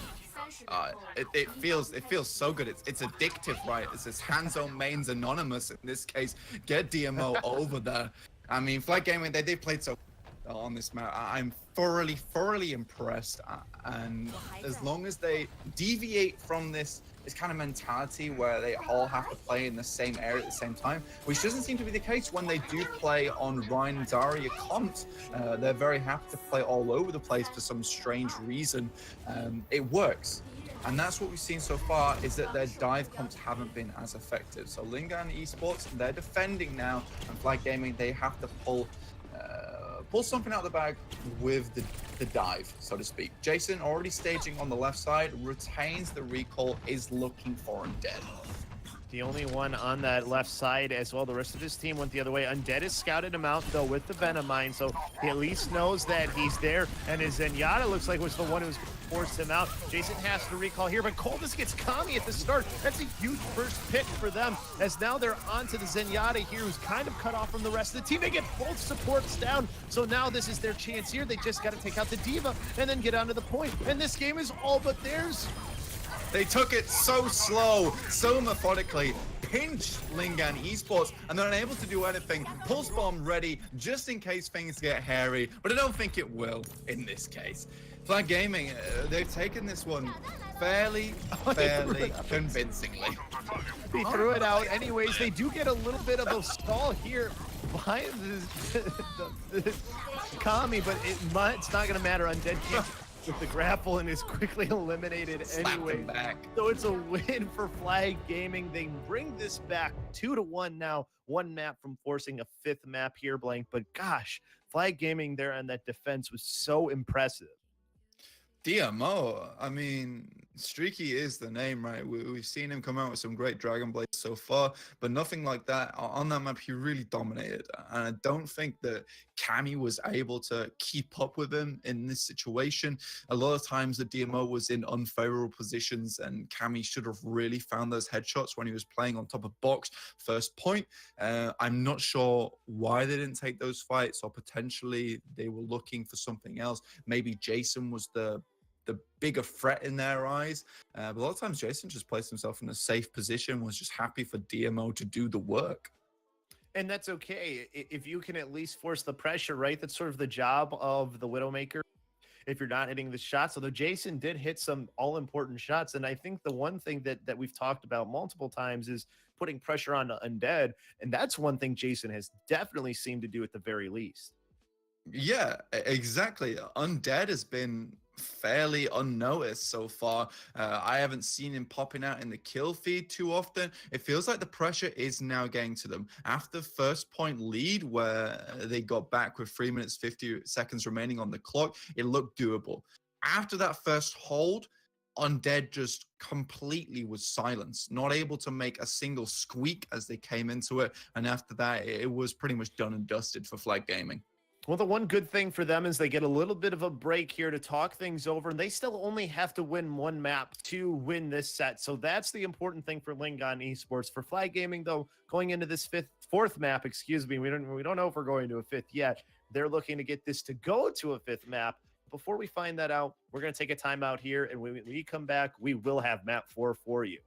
It feels so good. It's addictive, right? It's this hands-on mains anonymous in this case. Get DMO over there. I mean, Flag Gaming, they played so on this map. I'm thoroughly impressed. And as long as they deviate from this kind of mentality where they all have to play in the same area at the same time, which doesn't seem to be the case when they do play on Ryan and Zarya comps. They're very happy to play all over the place for some strange reason. It works. And that's what we've seen so far, is that their dive comps haven't been as effective. So Lingan Esports, they're defending now, and Flag Gaming, they have to pull something out of the bag with the dive, so to speak. Jason, already staging on the left side, retains the recall, is looking for him dead. The only one on that left side as well. The rest of his team went the other way. Undead has scouted him out, though, with the Venom Mine, so he at least knows that he's there. And his Zenyatta looks like was the one who's forced him out. Jason has to recall here, but Coldest gets Kami at the start. That's a huge first pick for them, as now they're onto the Zenyatta here, who's kind of cut off from the rest of the team. They get both supports down, so now this is their chance here. They just got to take out the Diva and then get onto the point. And this game is all but theirs. They took it so slow, so methodically, pinched Lingan Esports, and they're unable to do anything. Pulse bomb ready, just in case things get hairy, but I don't think it will in this case. Flag Gaming, they've taken this one fairly convincingly. He threw it out anyways. They do get a little bit of a stall here behind the Kami, but it's not going to matter. Undead can't with the grapple and is quickly eliminated anyway. Back. So it's a win for Flag Gaming. They bring this back 2-1 now. One map from forcing a fifth map here, Blank. But gosh, Flag Gaming there on that defense was so impressive. DMO, I mean, streaky is the name, right? We've seen him come out with some great Dragon Blades so far, but nothing like that. On that map, he really dominated. And I don't think that Kami was able to keep up with him in this situation. A lot of times the DMO was in unfavorable positions, and Kami should have really found those headshots when he was playing on top of box. First point, I'm not sure why they didn't take those fights, or potentially they were looking for something else. Maybe Jason was the bigger threat in their eyes. But a lot of times Jason just placed himself in a safe position, was just happy for DMO to do the work. And that's okay. If you can at least force the pressure, right? That's sort of the job of the Widowmaker if you're not hitting the shots. Although Jason did hit some all-important shots. And I think the one thing that we've talked about multiple times is putting pressure on Undead. And that's one thing Jason has definitely seemed to do at the very least. Yeah, exactly. Undead has been fairly unnoticed so far. I haven't seen him popping out in the kill feed too often. It feels like the pressure is now getting to them. After first point lead, where they got back with 3 minutes 50 seconds remaining on the clock, it looked doable. After that first hold, Undead just completely was silenced, not able to make a single squeak as they came into it. And after that, it was pretty much done and dusted for Flag Gaming. Well, the one good thing for them is they get a little bit of a break here to talk things over, and they still only have to win one map to win this set. So that's the important thing for Lingan Esports. For Flag Gaming, though, going into this fourth map, we don't know if we're going to a fifth yet. They're looking to get this to go to a fifth map. Before we find that out, we're going to take a timeout here, and when we come back, we will have map 4 for you.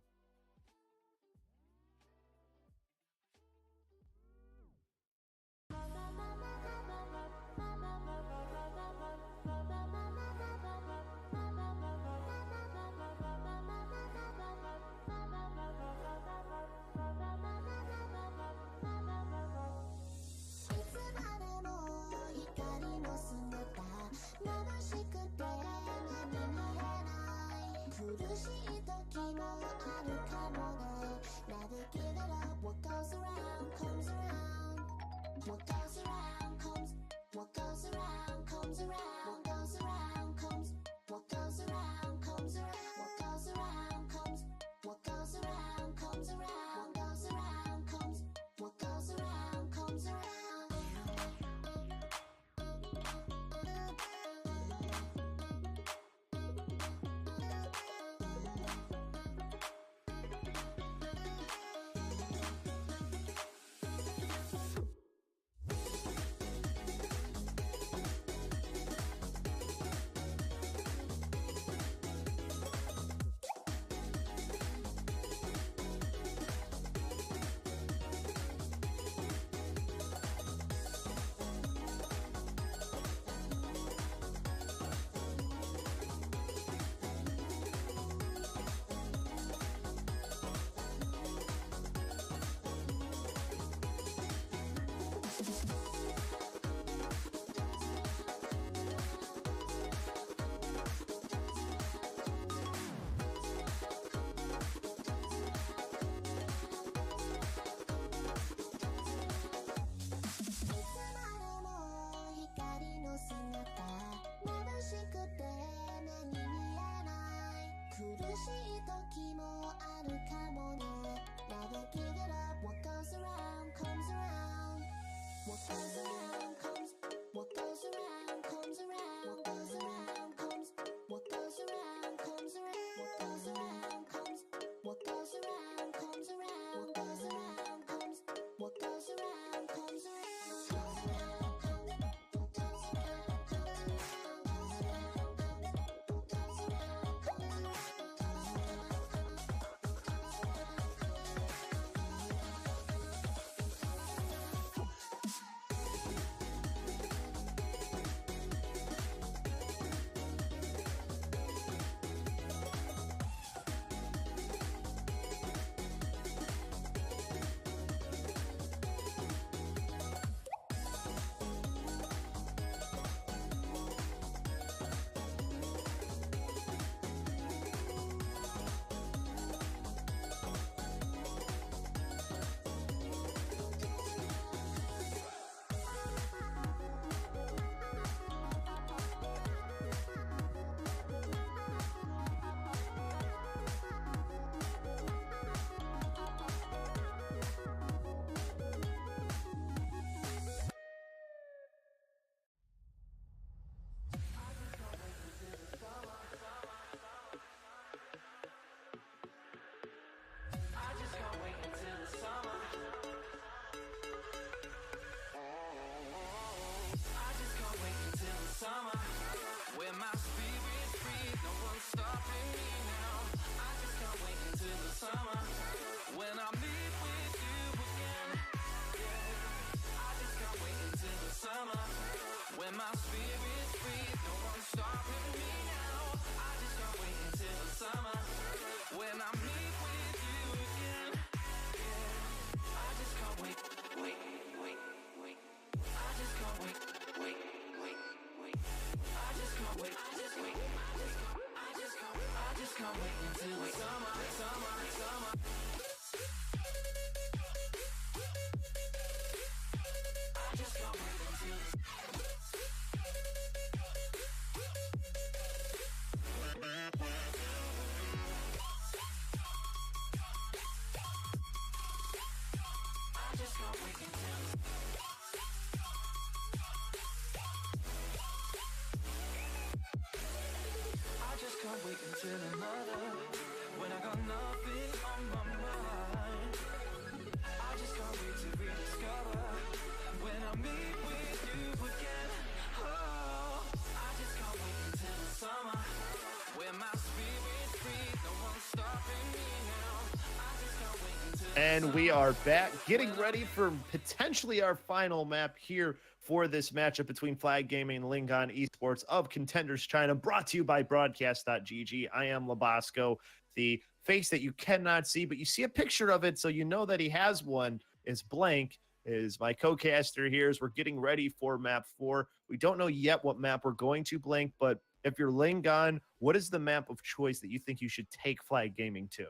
And we are back, getting ready for potentially our final map here for this matchup between Flag Gaming and Lingan Esports of Contenders China, brought to you by Broadcast.gg. I am Labasco, the face that you cannot see, but you see a picture of it, so you know that he has one. Is Blank, is my co-caster here as we're getting ready for map 4. We don't know yet what map we're going to, Blank, but if you're Lingan, what is the map of choice that you think you should take Flag Gaming to?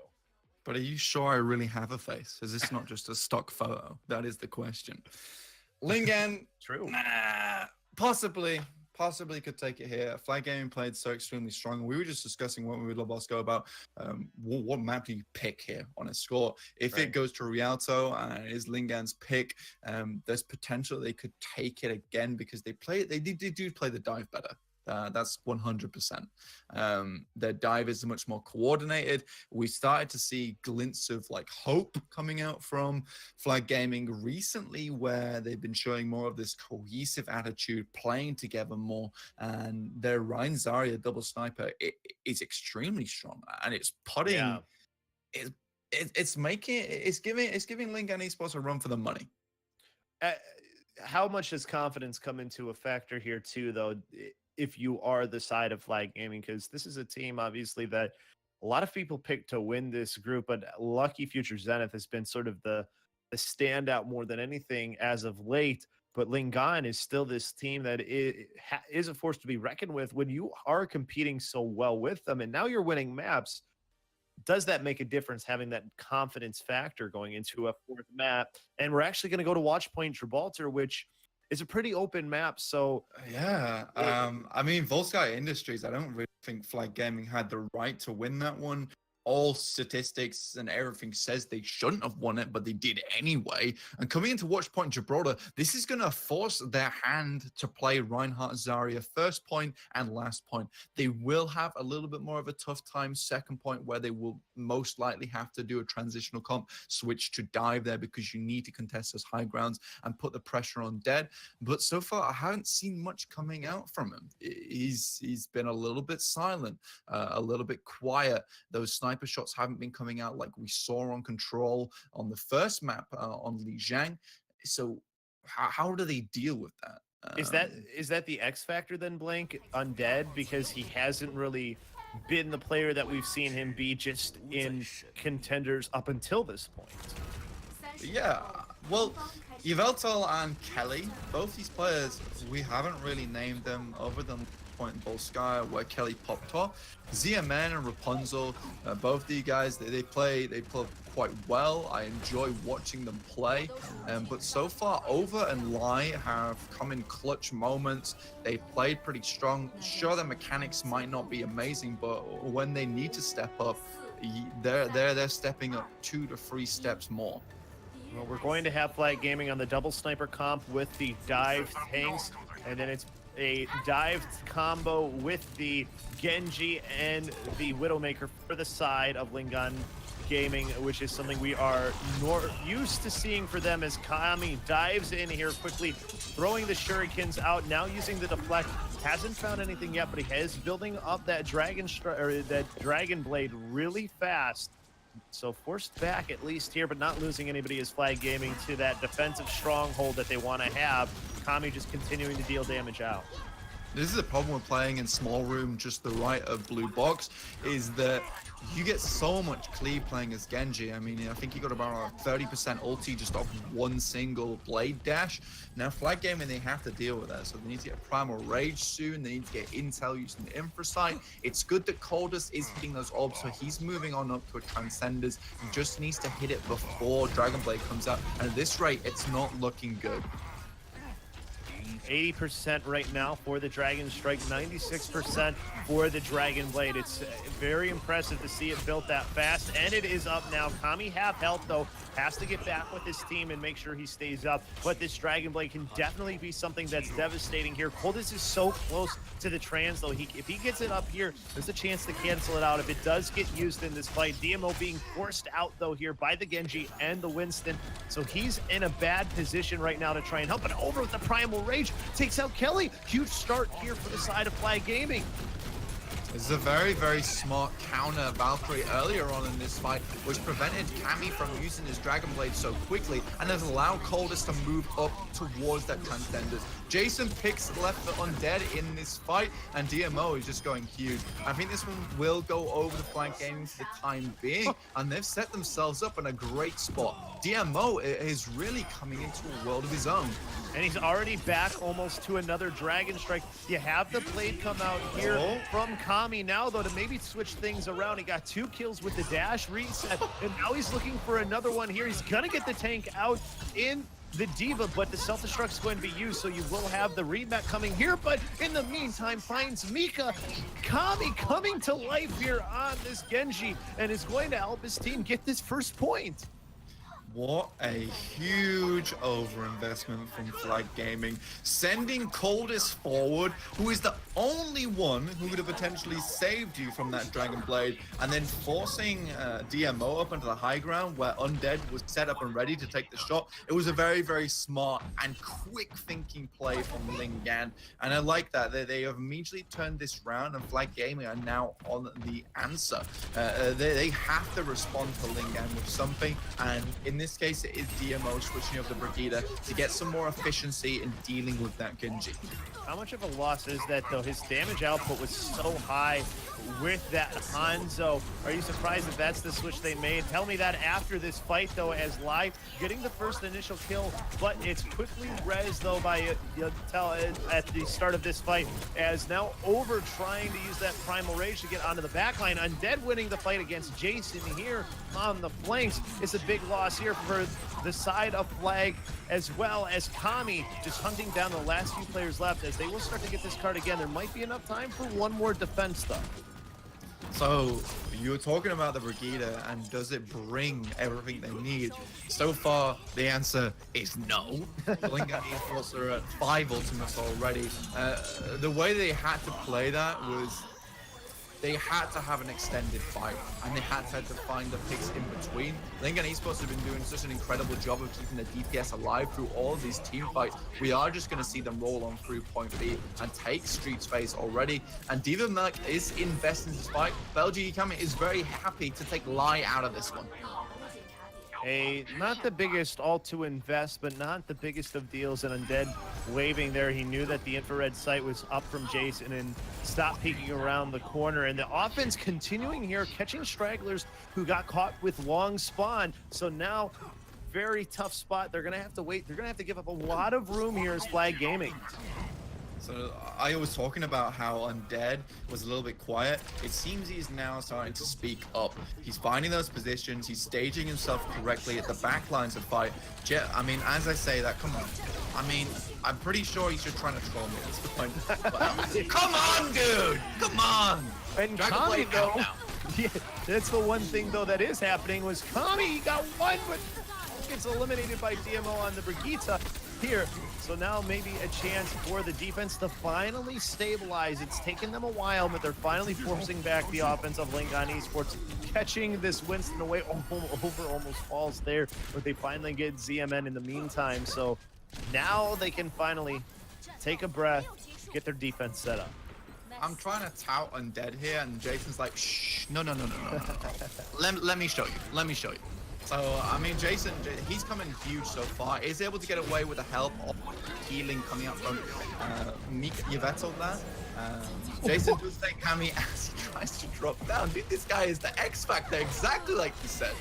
But are you sure I really have a face? Is this not just a stock photo? That is the question. Lingan, True. Possibly could take it here. Flag Gaming played so extremely strong. We were just discussing what we would Lobosco about what map do you pick here on a score. If it goes to Rialto and it is Lingan's pick, there's potential they could take it again because they do play the dive better. That's 100%. Their dive is much more coordinated. We started to see glints of like hope coming out from Flag Gaming recently, where they've been showing more of this cohesive attitude, playing together more, and their Ryan Zarya double sniper is extremely strong, and it's putting. Yeah. It's giving Lingan Esports a run for the money. How much does confidence come into a factor here too, though? If you are the side of Flag Gaming, because this is a team obviously that a lot of people picked to win this group, but Lucky Future Zenith has been sort of the standout more than anything as of late. But Lingan is still this team that is a force to be reckoned with when you are competing so well with them, and now you're winning maps. Does that make a difference having that confidence factor going into a fourth map? And we're actually going to go to Watchpoint Gibraltar, which is a pretty open map. So yeah, I mean, Volsky Industries, I don't really think Flag Gaming had the right to win that one. all statistics and everything says they shouldn't have won it, but they did anyway. And coming into watch point Gibraltar, this is going to force their hand to play Reinhardt Zarya first point and last point. They will have a little bit more of a tough time second point, where they will most likely have to do a transitional comp, switch to dive there, because you need to contest those high grounds and put the pressure on Dead. But so far, I haven't seen much coming out from him. He's been a little bit silent, a little bit quiet. Those sniper shots haven't been coming out like we saw on Control on the first map on Lijiang. So how do they deal with that? Is that the X factor then, Blank, Undead? Because he hasn't really been the player that we've seen him be just in Contenders up until this point. Yeah, well, Yveltal and Kelly, both these players, we haven't really named them other than point in Bolskaya, where Kelly popped off. Ziaman and Rapunzel, both these guys, they play quite well. I enjoy watching them play. But so far, Over and Lai have come in clutch moments. They played pretty strong. Sure, their mechanics might not be amazing, but when they need to step up, they're stepping up 2 to 3 steps more. Well, we're going to have Flag Gaming on the double sniper comp with the dive tanks, and then it's a dive combo with the Genji and the Widowmaker for the side of Lingan Gaming, which is something we are used to seeing for them, as Kami dives in here quickly, throwing the shurikens out, now using the deflect. Hasn't found anything yet, but he is building up that dragon blade really fast. So forced back at least here, but not losing anybody as Flag Gaming to that defensive stronghold that they want to have. Kami just continuing to deal damage out. This is a problem with playing in small room just the right of blue box, is that you get so much cleave playing as Genji. I mean, I think he got about a 30% ulti just off one single blade dash. Now Flag Gaming, they have to deal with that, so they need to get Primal Rage soon. They need to get intel using the Infrasight. It's good that Coldest is hitting those orbs, so he's moving on up to a Transcenders. He just needs to hit it before Dragon Blade comes out, and at this rate, it's not looking good. 80% right now for the Dragon Strike, 96% for the Dragon Blade. It's very impressive to see it built that fast, and it is up now. Kami half health though, has to get back with his team and make sure he stays up, but this Dragon Blade can definitely be something that's devastating here. Coldest is so close to the trans though. If he gets it up here, there's a chance to cancel it out if it does get used in this fight. DMO being forced out though here by the Genji and the Winston, so he's in a bad position right now to try and help. But Over with the Primal Rage takes out Kelly. Huge start here for the side of Flag Gaming. This is a very, very smart counter Valkyrie earlier on in this fight, which prevented Kami from using his Dragon Blade so quickly and has allowed Coldest to move up towards that Contenders. Jason picks left foot Undead in this fight, and DMO is just going huge. I think this one will go over the Flag Gaming for the time being, and they've set themselves up in a great spot. DMO is really coming into a world of his own. And he's already back almost to another Dragon Strike. You have the blade come out here from Kami now, though, to maybe switch things around. He got 2 kills with the dash reset, and now he's looking for another one here. He's gonna get the tank out in the Diva, but the self-destruct is going to be used, so you will have the rematch coming here. But in the meantime, finds Mika. Kami coming to life here on this Genji, and is going to help his team get this first point. What a huge overinvestment from Flag Gaming, sending Coldest forward, who is the only one who could have potentially saved you from that Dragon Blade, and then forcing DMO up onto the high ground where Undead was set up and ready to take the shot. It was a very, very smart and quick thinking play from Lingan, and I like that. They have immediately turned this round, and Flag Gaming are now on the answer. They have to respond to Lingan with something, and in this case, it is DMO switching up the Brigida to get some more efficiency in dealing with that Genji. How much of a loss is that, though? His damage output was so high with that Hanzo. Are you surprised that that's the switch they made? Tell me that after this fight, though, as Live getting the first initial kill, but it's quickly res, though, by at the start of this fight, as now Over trying to use that Primal Rage to get onto the backline. Undead winning the fight against Jason here on the flanks. It's a big loss here for the side of Flag, as well as Kami just hunting down the last few players left, as they will start to get this card again. There might be enough time for one more defense, though. So you were talking about the Brigida and does it bring everything they need? So far, the answer is no. Lingan Esports are at 5 ultimates already. The way they had to play that was they had to have an extended fight and they had to find the picks in between. Lingan Esports have been doing such an incredible job of keeping the DPS alive through all of these team fights. We are just going to see them roll on through point B and take street space already. And Diva Merc is investing in this fight. BLG Kami is very happy to take Lai out of this one. Not the biggest all to invest, but not the biggest of deals. And Undead waving there. He knew that the infrared sight was up from Jason and stopped peeking around the corner. And the offense continuing here, catching stragglers who got caught with long spawn. So now, very tough spot. They're going to have to wait. They're going to have to give up a lot of room here as Flag Gaming. So I was talking about how Undead was a little bit quiet. It seems he's now starting to speak up. He's finding those positions. He's staging himself correctly at the back lines of fight. I mean, as I say that, come on. I mean, I'm pretty sure he's just trying to troll me at this point. Come on, dude! Come on! And Dragon Kami, Blade though, now. yeah, that's the one thing, though, that is happening was Kami, he got one, but gets eliminated by DMO on the Brigitte here. So now maybe a chance for the defense to finally stabilize. It's taken them a while, but they're finally forcing back the offense of Lingan Esports, catching this Winston away. Over almost falls there, but they finally get ZMN in the meantime. So now they can finally take a breath, get their defense set up. I'm trying to tout Undead here, and Jason's like, shh, no. Let me show you. Let me show you. So, I mean, Jason, he's coming huge so far. Is able to get away with the help of healing coming out from Yvettel there. Jason does take Kami as he tries to drop down. Dude, this guy is the X Factor, exactly like you said.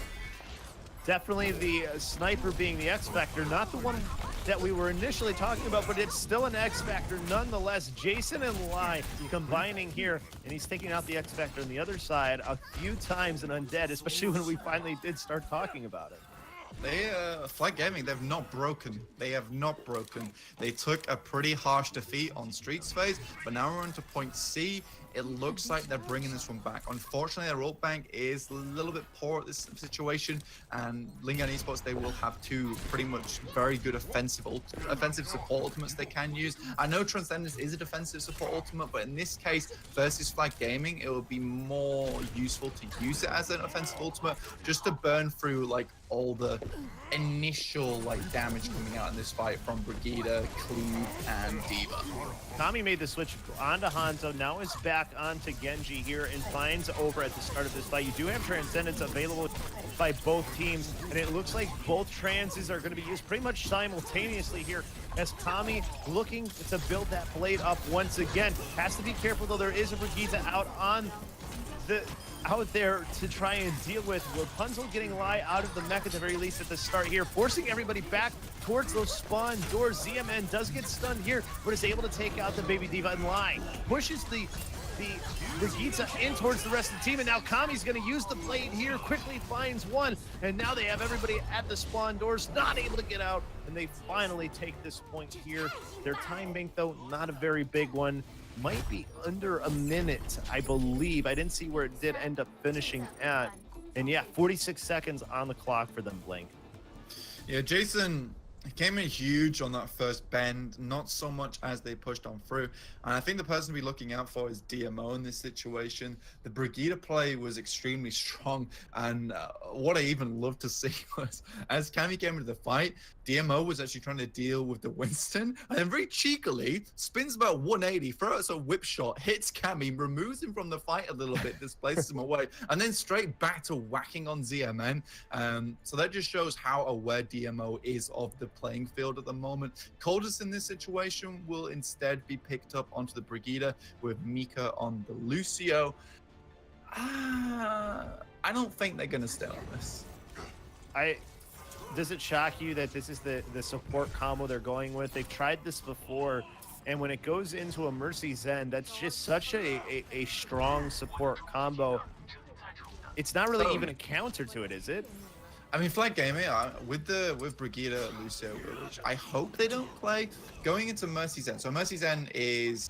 Definitely the sniper being the X Factor, not the one that we were initially talking about, but it's still an X Factor nonetheless. Jason and Lai combining here, and he's taking out the X Factor on the other side a few times in Undead, especially when we finally did start talking about it. They, Flag Gaming, they've not broken. They have not broken. They took a pretty harsh defeat on Streets phase, but now we're into point C. It looks like they're bringing this one back. Unfortunately, their ult bank is a little bit poor at this situation, and Lingan Esports, they will have two pretty much very good offensive support ultimates they can use. I know Transcendence is a defensive support ultimate, but in this case, versus Flag Gaming, it would be more useful to use it as an offensive ultimate, just to burn through like all the initial like damage coming out in this fight from Brigida, Cleve, and Diva. Kami made the switch onto Hanzo, now is back onto Genji here and finds over at the start of this fight. You do have Transcendence available by both teams, and it looks like both transes are going to be used pretty much simultaneously here as Kami looking to build that blade up once again. Has to be careful though, there is a Brigitte out there to try and deal with. Rapunzel getting Lai out of the mech at the very least at the start here, forcing everybody back towards those spawn doors. ZMN does get stunned here, but is able to take out the Baby Diva, and Lai pushes the Brigitte in towards the rest of the team, and now Kami's going to use the blade here, quickly finds one, and now they have everybody at the spawn doors, not able to get out, and they finally take this point here. Their time bank, though, not a very big one. Might be under a minute, I believe. I didn't see where it did end up finishing at. And yeah, 46 seconds on the clock for them, Blink. Yeah, Jason came in huge on that first bend, not so much as they pushed on through. And I think the person to be looking out for is DMO in this situation. The Brigida play was extremely strong. And what I even loved to see was, as Kami came into the fight, DMO was actually trying to deal with the Winston, and then very cheekily spins about 180, throws a whip shot, hits Kami, removes him from the fight a little bit, displaces him away, and then straight back to whacking on ZMN. So that just shows how aware DMO is of the playing field at the moment. Coldest in this situation will instead be picked up onto the Brigida with Mika on the Lucio. I don't think they're going to stay on this. Does it shock you that this is the support combo they're going with? They've tried this before, and when it goes into a Mercy Zen, that's just such a strong support combo. It's not really even a counter to it, is it? I mean, Flag Gaming, with Brigida, Lucio, which I hope they don't play, going into Mercy Zen. So Mercy Zen is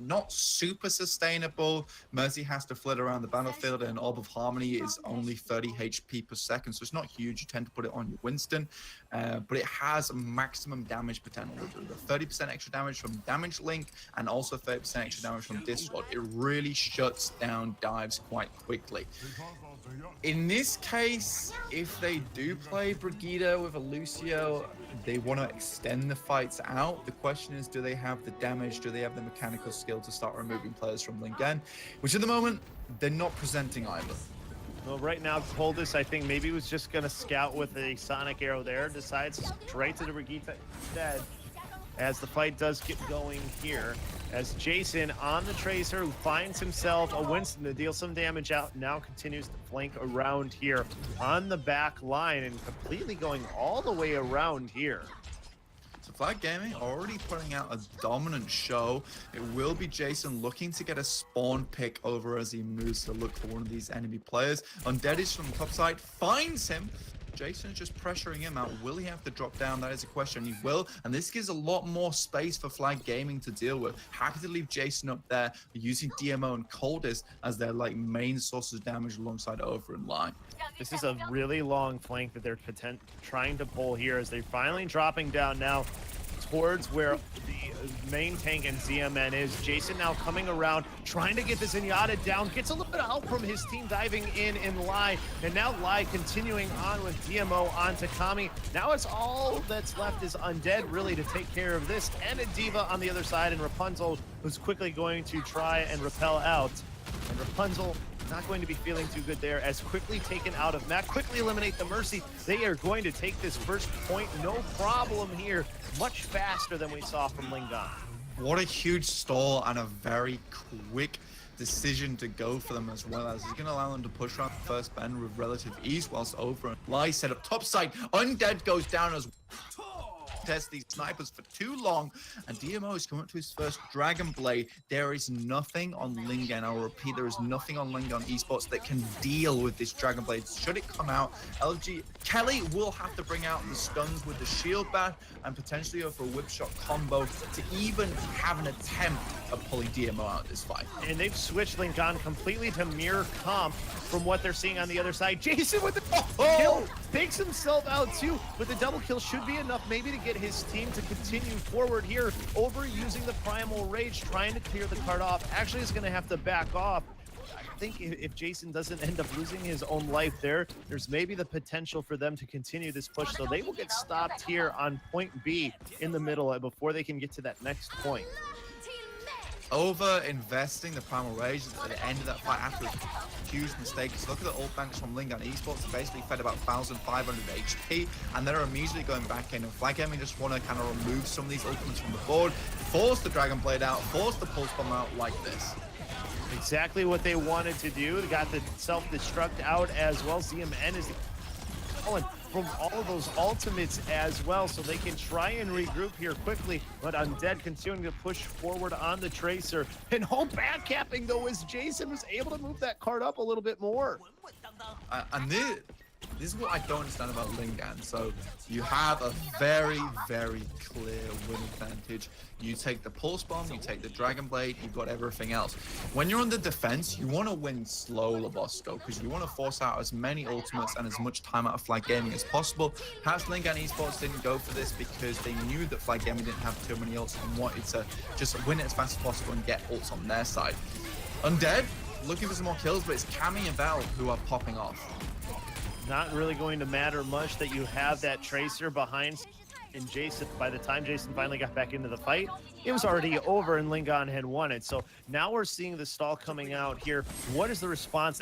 not super sustainable. Mercy has to flit around the battlefield, and Orb of Harmony is only 30 HP per second, so it's not huge. You tend to put it on your Winston, but it has maximum damage potential. The 30% extra damage from Damage Link and also 30% extra damage from Discord. It really shuts down dives quite quickly. In this case, if they do play Brigida with a Lucio, they want to extend the fights out. The question is, do they have the damage? Do they have the mechanical skill to start removing players from Lingan? Which at the moment, they're not presenting either. Well, right now, Coldest, I think maybe was just going to scout with a Sonic Arrow there. Decides straight to the Brigitte instead. As the fight does get going here, as Jason on the Tracer, who finds himself a Winston to deal some damage out, now continues to flank around here on the back line and completely going all the way around here. So Flag Gaming already putting out a dominant show. It will be Jason looking to get a spawn pick over as he moves to look for one of these enemy players. Undead is from the top side, finds him. Jason's just pressuring him out. Will he have to drop down? That is a question. He will, and this gives a lot more space for Flag Gaming to deal with. Happy to leave Jason up there, using DMO and Coldest as their main sources of damage alongside Over and Line. This is a really long flank that they're trying to pull here as they're finally dropping down now towards where the main tank and ZMN is. Jason now coming around, trying to get this Zenyatta down, gets a little bit of help from his team diving in Lai, and now Lai continuing on with DMO on Takami. Now it's all that's left is Undead really to take care of this, and a Diva on the other side, and Rapunzel, who's quickly going to try and repel out. And Rapunzel not going to be feeling too good there, as quickly taken out of Mac, quickly eliminate the Mercy. They are going to take this first point, no problem here, much faster than we saw from Lingan. What a huge stall and a very quick decision to go for them, as well as he's going to allow them to push around the first bend with relative ease, whilst Over and Lai set up top side. Undead goes down as test these snipers for too long, and DMO is coming up to his first Dragon Blade. There is nothing on Lingan, I'll repeat, there is nothing on Lingan Esports that can deal with this Dragon Blade. Should it come out, LG Kelly will have to bring out the stuns with the shield bash and potentially go for a whip shot combo to even have an attempt of pulling DMO out of this fight. And they've switched Lingan completely to mirror comp from what they're seeing on the other side. Jason with the kill, takes himself out too, but the double kill should be enough maybe to get his team to continue forward here. Over using the Primal Rage, trying to clear the card off. Actually is going to have to back off. I think if Jason doesn't end up losing his own life there's maybe the potential for them to continue this push. So they will get stopped here on point B in the middle before they can get to that next point. Over investing the Primal Rage at the end of that fight after a huge mistake. So look at the ult banks from Lingan Esports. They basically fed about 1,500 HP, and they're immediately going back in. And Flag Gaming just want to kind of remove some of these ultimates from the board, force the Dragon Blade out, force the Pulse Bomb out like this. Exactly what they wanted to do. They got the self-destruct out as well. ZMN is pulling from all of those ultimates as well, so they can try and regroup here quickly. But Undead continuing to push forward on the Tracer. And back capping though, as Jason was able to move that card up a little bit more. And this is what I don't understand about Lingan. So you have a very, very clear win advantage. You take the Pulse Bomb, you take the Dragon Blade, you've got everything else. When you're on the defense, you want to win slow, Labosco, because you want to force out as many ultimates and as much time out of Flag Gaming as possible. Perhaps Lingan Esports didn't go for this because they knew that Flag Gaming didn't have too many ults and wanted to just win it as fast as possible and get ults on their side. Undead, looking for some more kills, but it's Cammy and Val who are popping off. Not really going to matter much that you have that Tracer behind. And Jason, by the time Jason finally got back into the fight, it was already over and Lingan had won it. So now we're seeing the stall coming out here. What is the response